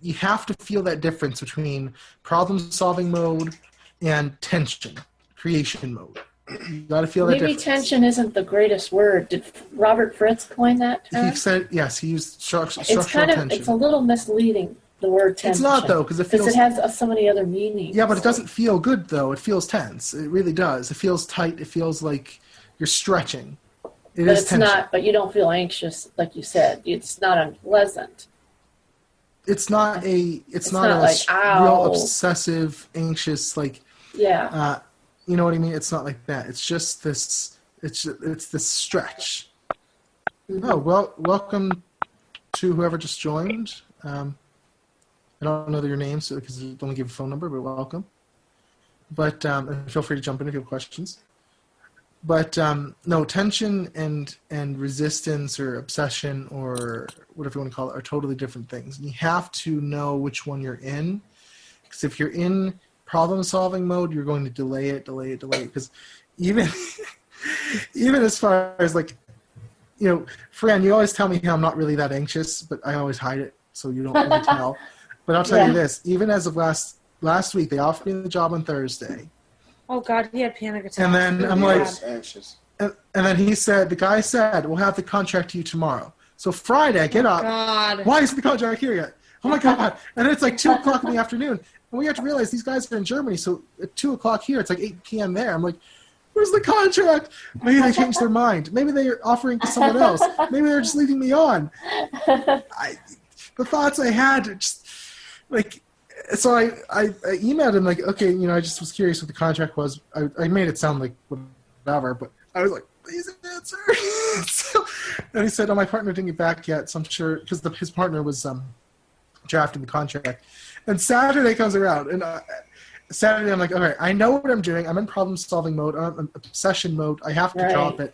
you have to feel that difference between problem-solving mode and tension, creation mode. You got to feel that difference. Maybe tension isn't the greatest word. Did Robert Fritz coin that term? He said, yes, he used structural tension. It's a little misleading, the word tension. It's not, though, because it has so many other meanings. Yeah, but it doesn't feel good, though. It feels tense. It really does. It feels tight. It feels like you're stretching. But it's tension. Not, but you don't feel anxious, like you said. It's not unpleasant. It's not a like, real obsessive, anxious, like, yeah. You know what I mean? It's not like that. It's just this, it's this stretch. Mm-hmm. Oh, well, welcome to whoever just joined. I don't know your names because you don't give a phone number, but welcome. But feel free to jump in if you have questions. But no, tension and resistance or obsession or whatever you want to call it are totally different things. And you have to know which one you're in. Because if you're in problem-solving mode, you're going to delay it. Because even as far as like, Frann, you always tell me how I'm not really that anxious, but I always hide it so you don't really tell. But I'll tell you this, even as of last week, they offered me the job on Thursday. Oh, God, he had panic attacks. And then I'm like, anxious. And then the guy said, we'll have the contract to you tomorrow. So Friday, I get up. God. Why isn't the contract here yet? Oh, my God. And then it's like 2 o'clock in the afternoon. And we have to realize these guys are in Germany. So at 2 o'clock here, it's like 8 p.m. there. I'm like, where's the contract? Maybe they changed their mind. Maybe they're offering to someone else. Maybe they're just leaving me on. The thoughts I had are just like... So I emailed him like, okay, I just was curious what the contract was. I made it sound like whatever, but I was like, please answer. And he said, my partner didn't get back yet, so I'm sure, because his partner was drafting the contract. And Saturday comes around, and Saturday I'm like, all right, I know what I'm doing. I'm in problem-solving mode. I'm in obsession mode. I have to drop it.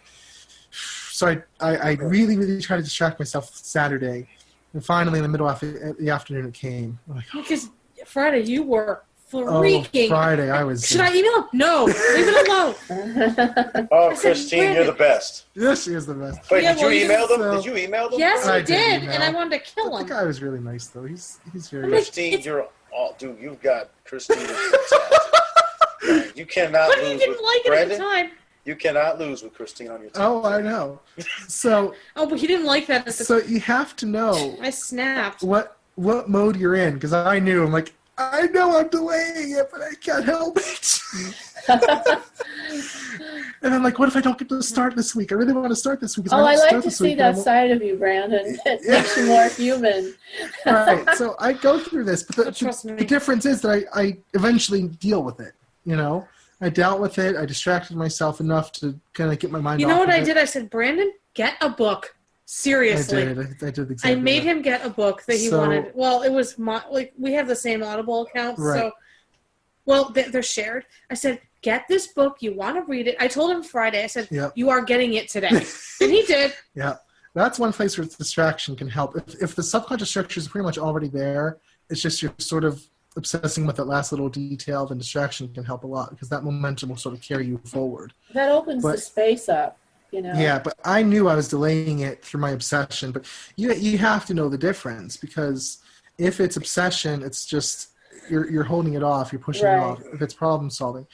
So I really, really tried to distract myself Saturday. And finally, in the middle of the afternoon, it came. I'm like, because Friday, you were freaking. Oh, Friday, I was. Should I email him? No, leave it alone. Oh, Christine, you're the best. Yes, she is the best. Wait, did you email them? Did you email them? Yes, I did, and I wanted to kill him. The guy was really nice, though. He's very. Christine, dude. You've got Christine. You cannot but lose. But he didn't like it Brandon, at the time. You cannot lose with Christine on your team. Oh, I know. So. But he didn't like that. So you have to know. I snapped. What mode you're in? Because I knew. I'm like, I know I'm delaying it, but I can't help it. And I'm like, what if I don't get to start this week? I really want to start this week. I like to see that side of you, Brandon. It makes you more human. Right. So I go through this, but the difference is that I eventually deal with it. I dealt with it. I distracted myself enough to kind of get my mind off. You know what I did? I said, Brandon, get a book. Seriously. I did exactly I made him get a book that he wanted. Well, it was we have the same Audible account, right. so they're shared. I said, get this book. You want to read it. I told him Friday. I said, Yep. you are getting it today. And he did. Yeah. That's one place where distraction can help. If the subconscious structure is pretty much already there, it's just you're sort of obsessing with that last little detail, then distraction can help a lot because that momentum will sort of carry you forward. That opens the space up, you know. Yeah, but I knew I was delaying it through my obsession. But you have to know the difference, because if it's obsession, it's just you're holding it off, you're pushing it off. If it's problem solving,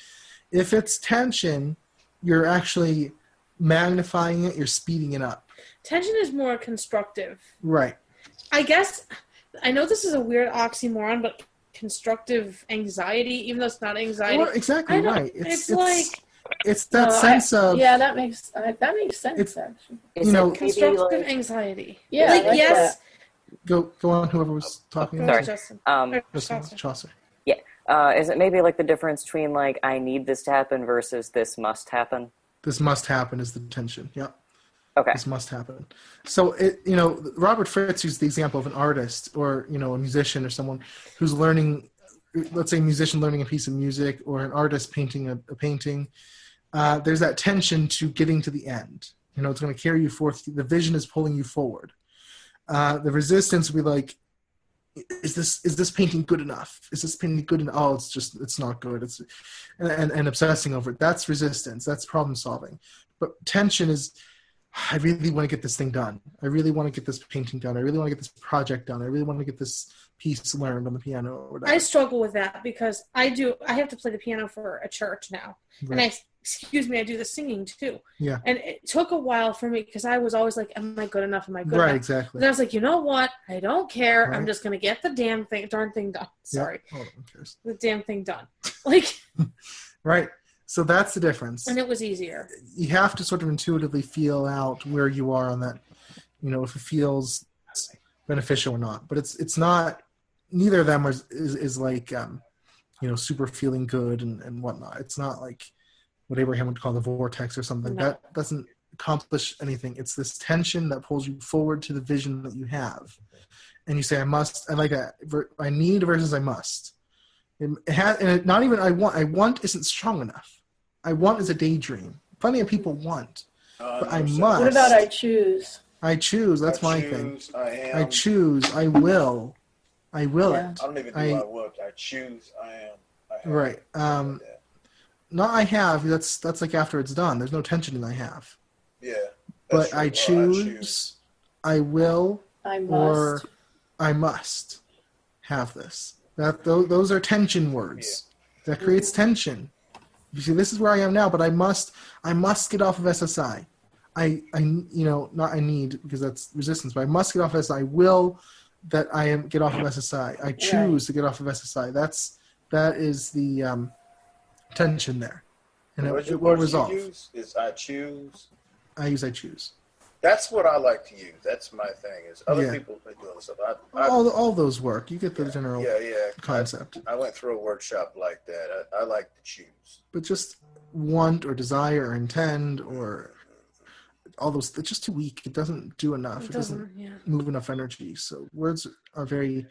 if it's tension, you're actually magnifying it, you're speeding it up. Tension is more constructive. Right. I guess, I know this is a weird oxymoron, but constructive anxiety, even though it's not anxiety. Well, exactly right. It's like... It's that sense of... Yeah, that makes sense, actually. Constructive anxiety. Yeah, like yes... Go on, whoever was talking. Sorry. Justin. Chaucer. Yeah. Is it maybe like the difference between like, I need this to happen versus this must happen? This must happen is the tension. Yeah. Okay. This must happen. So, Robert Fritz used the example of an artist or, a musician or someone who's learning, let's say a musician learning a piece of music or an artist painting a painting. There's that tension to getting to the end. It's going to carry you forth. The vision is pulling you forward. The resistance will be like, is this painting good enough? Is this painting good enough? Oh, it's not good. And obsessing over it. That's resistance. That's problem solving. But tension is, I really want to get this thing done. I really want to get this painting done. I really want to get this project done. I really want to get this piece learned on the piano or whatever. I struggle with that because I have to play the piano for a church now. Right. And I do the singing too. Yeah. And it took a while for me because I was always like, am I good enough? Am I good enough? Right, exactly. And I was like, you know what? I don't care. Right. I'm just going to get the darn thing done. Sorry. Yeah. Oh, who cares? The damn thing done. Like. Right. So that's the difference. And it was easier. You have to sort of intuitively feel out where you are on that, if it feels beneficial or not. But it's not, neither of them is like, super feeling good and whatnot. It's not like what Abraham would call the vortex or something. No. That doesn't accomplish anything. It's this tension that pulls you forward to the vision that you have. And you say, I like that. I need versus I must. Not even I want isn't strong enough. I want is a daydream. Plenty of people want, but I must. What about I choose? I choose. That's my thing. I choose. I will. I will it. I don't even do my work. I choose. I am. Right. Not I have. That's like after it's done. There's no tension in I have. Yeah. But true. I choose. I will. I must. Or I must have this. Those are tension words. Yeah. That creates tension. You see, this is where I am now, but I must get off of SSI. Not I need because that's resistance, but I must get off of SSI. I will get off of SSI. I choose to get off of SSI. That is the tension there, and it will resolve. Use is I choose. I use I choose. That's what I like to use. That's my thing. Is other people do other stuff. All those work. You get the general concept. I went through a workshop like that. I like to choose. But just want or desire or intend or all those, it's just too weak. It doesn't do enough. It doesn't move enough energy. So words are the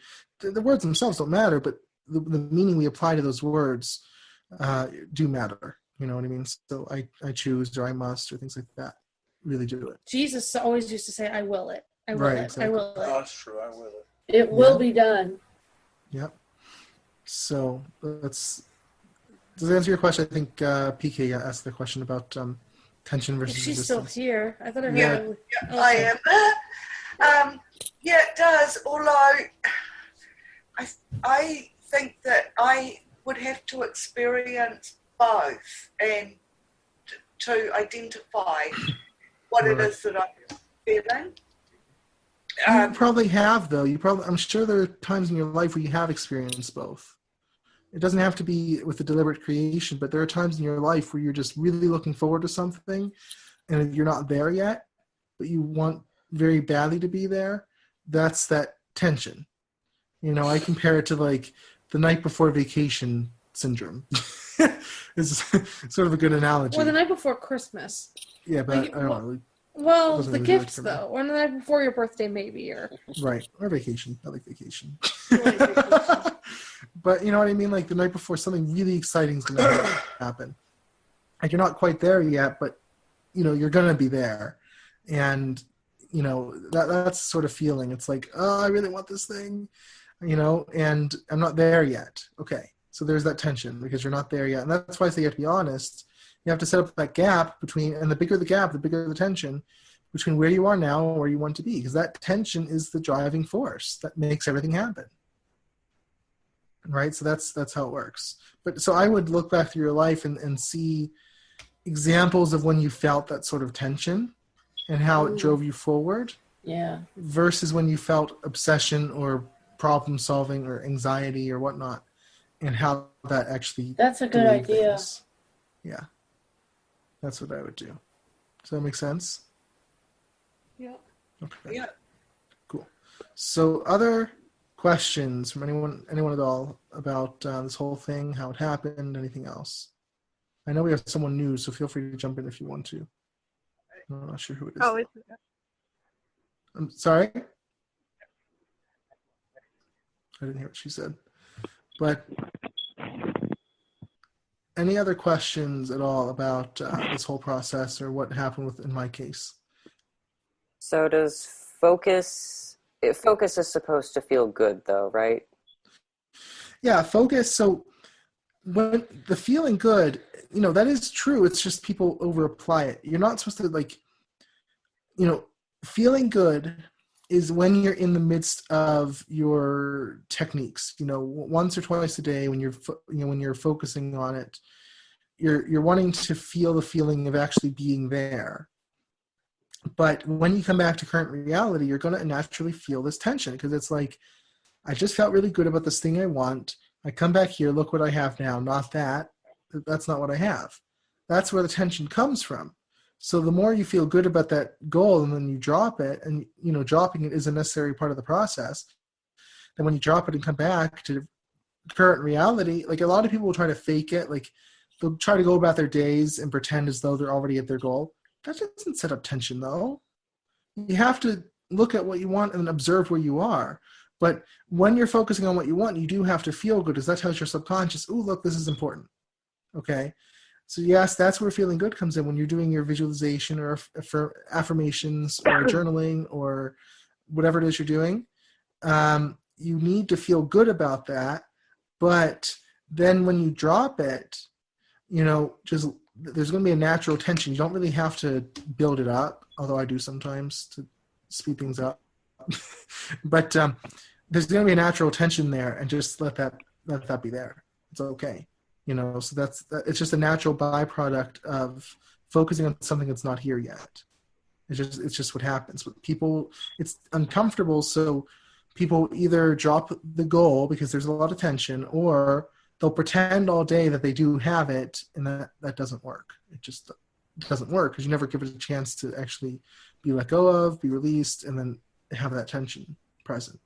words themselves don't matter, but the meaning we apply to those words do matter. You know what I mean? So I choose or I must or things like that. Really do it. Jesus always used to say, I will it. I will it. Exactly. I will it. Oh, that's true. I will it. It will be done. Yep. So does that answer your question? I think Peekay asked the question about tension versus She's resistance. still here. I thought I heard her. Yeah, I am. Yeah, it does. Although I think that I would have to experience both and to identify what it is that I'm feeling. You probably have, though. I'm sure there are times in your life where you have experienced both. It doesn't have to be with a deliberate creation, but there are times in your life where you're just really looking forward to something and you're not there yet, but you want very badly to be there. That's that tension. I compare it to like the night before vacation syndrome. It's sort of a good analogy. Or the night before Christmas. Yeah, but I don't know. Well, the really gifts, though. Or the night before your birthday, maybe. Right. Or vacation. I like vacation. But you know what I mean? Like the night before, something really exciting is going to happen. and you're not quite there yet, but you're going to be there. And that's sort of feeling. It's like, oh, I really want this thing, and I'm not there yet. Okay, so there's that tension because you're not there yet. And that's why I say you have to be honest. You have to set up that gap between, and the bigger the gap, the bigger the tension between where you are now and where you want to be, because that tension is the driving force that makes everything happen. Right? So that's how it works. But so I would look back through your life and see examples of when you felt that sort of tension and how it drove you forward. Yeah. Versus when you felt obsession or problem solving or anxiety or whatnot, and how that actually. That's a good idea. Things. Yeah. That's what I would do. Does that make sense? Yeah. Okay. Yeah. Cool. So other questions from anyone at all about this whole thing, how it happened, anything else? I know we have someone new, so feel free to jump in if you want to. I'm not sure who it is. Oh, I'm sorry? I didn't hear what she said. But any other questions at all about this whole process or what happened in my case? So does focus is supposed to feel good though, right? Yeah, focus. So when the feeling good, that is true. It's just people over apply it. You're not supposed to feeling good is when you're in the midst of your techniques, once or twice a day when you're focusing on it, you're wanting to feel the feeling of actually being there. But when you come back to current reality, you're going to naturally feel this tension because it's like, I just felt really good about this thing I want. I come back here, look what I have now, not that. That's not what I have. That's where the tension comes from. So the more you feel good about that goal and then you drop it, and dropping it is a necessary part of the process. Then when you drop it and come back to current reality, like a lot of people will try to fake it. Like they'll try to go about their days and pretend as though they're already at their goal. That doesn't set up tension though. You have to look at what you want and observe where you are. But when you're focusing on what you want, you do have to feel good because that tells your subconscious, oh, look, this is important. Okay. So yes, that's where feeling good comes in when you're doing your visualization or affirmations or journaling or whatever it is you're doing. You need to feel good about that. But then when you drop it, just there's going to be a natural tension. You don't really have to build it up, although I do sometimes to speed things up. But there's going to be a natural tension there, and just let that be there. It's okay. So it's just a natural byproduct of focusing on something that's not here yet. It's just what happens. But people, it's uncomfortable, so people either drop the goal because there's a lot of tension, or they'll pretend all day that they do have it, and that doesn't work. It just doesn't work because you never give it a chance to actually be let go of, be released, and then have that tension present.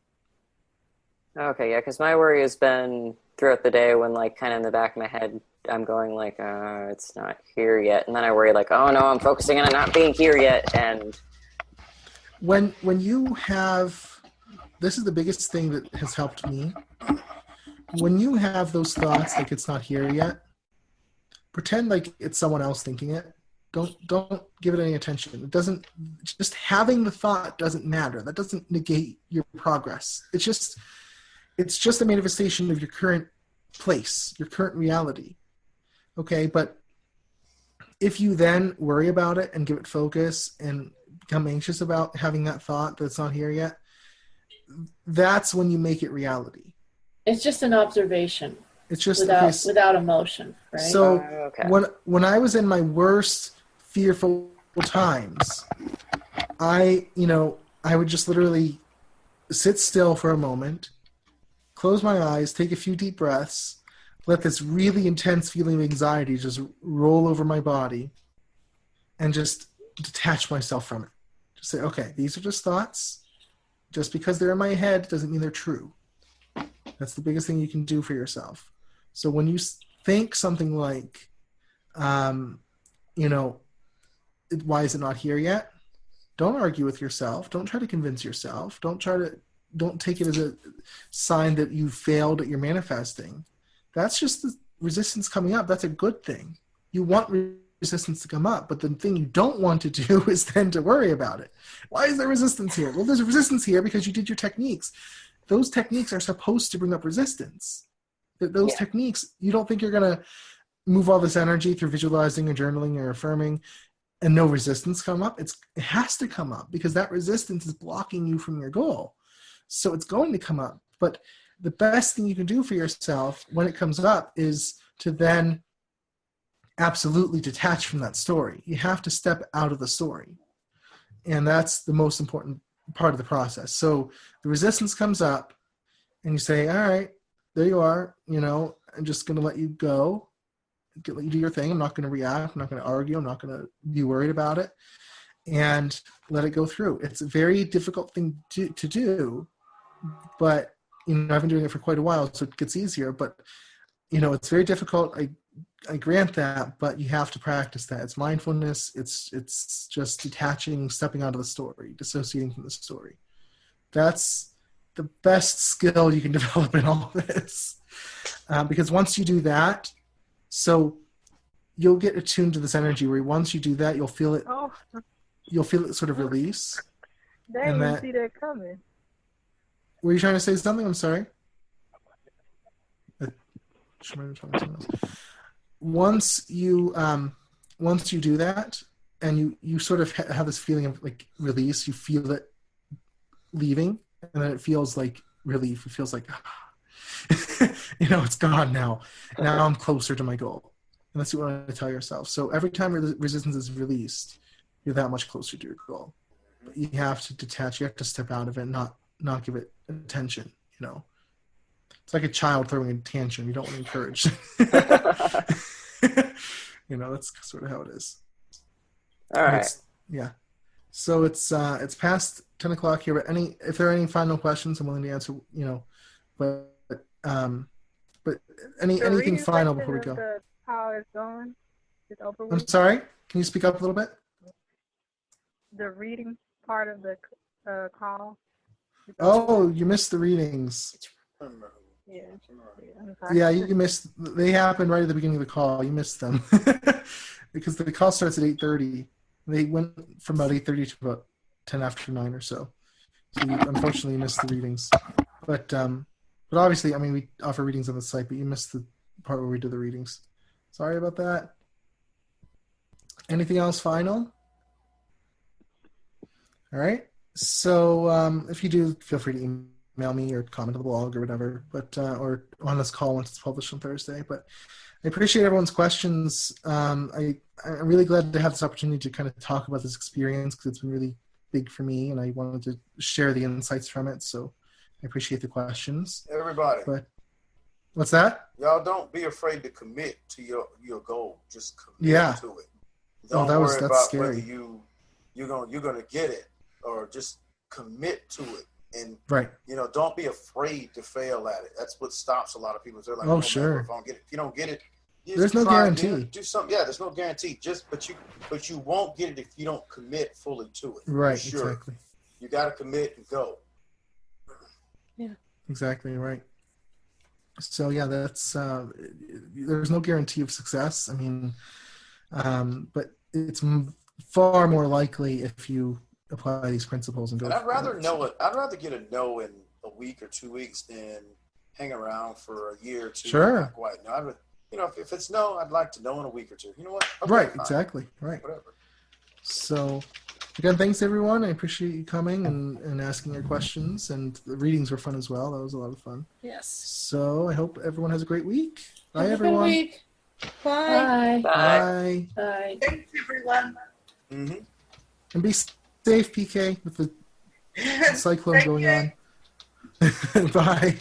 Okay, yeah, because my worry has been throughout the day when, like, kind of in the back of my head, I'm going like, it's not here yet. And then I worry like, oh no, I'm focusing on it not being here yet. And when you have, this is the biggest thing that has helped me. When you have those thoughts like it's not here yet, pretend like it's someone else thinking it. Don't give it any attention. It doesn't, just having the thought doesn't matter. That doesn't negate your progress. It's just a manifestation of your current place, your current reality. Okay, but if you then worry about it and give it focus and become anxious about having that thought that's not here yet, that's when you make it reality. It's just an observation. It's just without emotion, right? So okay. when I was in my worst fearful times, I would just literally sit still for a moment, close my eyes, take a few deep breaths, let this really intense feeling of anxiety just roll over my body, and just detach myself from it. Just say, okay, these are just thoughts. Just because they're in my head doesn't mean they're true. That's the biggest thing you can do for yourself. So when you think something like, why is it not here yet? Don't argue with yourself. Don't try to convince yourself. Don't take it as a sign that you failed at your manifesting. That's just the resistance coming up. That's a good thing. You want resistance to come up, but the thing you don't want to do is then to worry about it. Why is there resistance here? Well, there's resistance here because you did your techniques. Those techniques are supposed to bring up resistance. Those techniques, you don't think you're going to move all this energy through visualizing or journaling or affirming and no resistance come up. It has to come up because that resistance is blocking you from your goal. So it's going to come up. But the best thing you can do for yourself when it comes up is to then absolutely detach from that story. You have to step out of the story. And that's the most important part of the process. So the resistance comes up and you say, all right, there you are, I'm just going to let you go, let you do your thing. I'm not going to react. I'm not going to argue. I'm not going to be worried about it, and let it go through. It's a very difficult thing to do, but, I've been doing it for quite a while, so it gets easier, but, it's very difficult. I grant that, but you have to practice that. It's mindfulness. It's just detaching, stepping out of the story, dissociating from the story. That's the best skill you can develop in all this. Because once you do that, so you'll get attuned to this energy where once you do that, you'll feel it. Oh. You'll feel it sort of release. They didn't see that coming. Were you trying to say something? I'm sorry. Once you do that, and you sort of have this feeling of like release, you feel it leaving, and then it feels like relief. It feels like, it's gone now. Now I'm closer to my goal. And that's what you want to tell yourself. So every time resistance is released, you're that much closer to your goal. But you have to detach. You have to step out of it, not give it attention. It's like a child throwing a tantrum. You don't want to encourage. That's sort of how it is. All right. So it's past 10 o'clock here, but if there are any final questions, I'm willing to answer, but anything final before we go? How it's going? It's over with? I'm sorry? Can you speak up a little bit? The reading part of the call. Oh, you missed the readings. Yeah, you missed. They happened right at the beginning of the call. You missed them because the call starts at 8:30. They went from about 8:30 to about 10 after 9 or so. So you unfortunately missed the readings. But obviously, we offer readings on the site, but you missed the part where we do the readings. Sorry about that. Anything else final? All right. So if you do, feel free to email me or comment on the blog or whatever, but or on this call once it's published on Thursday. But I appreciate everyone's questions. I'm really glad to have this opportunity to kind of talk about this experience because it's been really big for me, and I wanted to share the insights from it. So I appreciate the questions. Everybody. But what's that? Y'all don't be afraid to commit to your goal. Just commit to it. Don't worry about scary. Whether you're gonna get it, or just commit to it. And don't be afraid to fail at it. That's what stops a lot of people. They're like, "Oh, sure." If you don't get it, there's no guarantee. Do something. Yeah, there's no guarantee. But you won't get it if you don't commit fully to it. Right. Sure. Exactly. You got to commit and go. Yeah. Exactly right. So that's there's no guarantee of success. But it's far more likely if you apply these principles and go. And I'd rather know it. I'd rather get a no in a week or 2 weeks than hang around for a year or two. Sure. Not quite. No, if it's no, I'd like to know in a week or two. You know what? Okay, right. fine. Exactly. Right. Whatever. So, again, thanks everyone. I appreciate you coming and asking your questions. And the readings were fun as well. That was a lot of fun. Yes. So I hope everyone has a great week. Bye, Have everyone. a good week. Bye. Bye. Bye. Thanks, everyone. Mm-hmm. And be safe, PK, with the cyclone going on. Bye.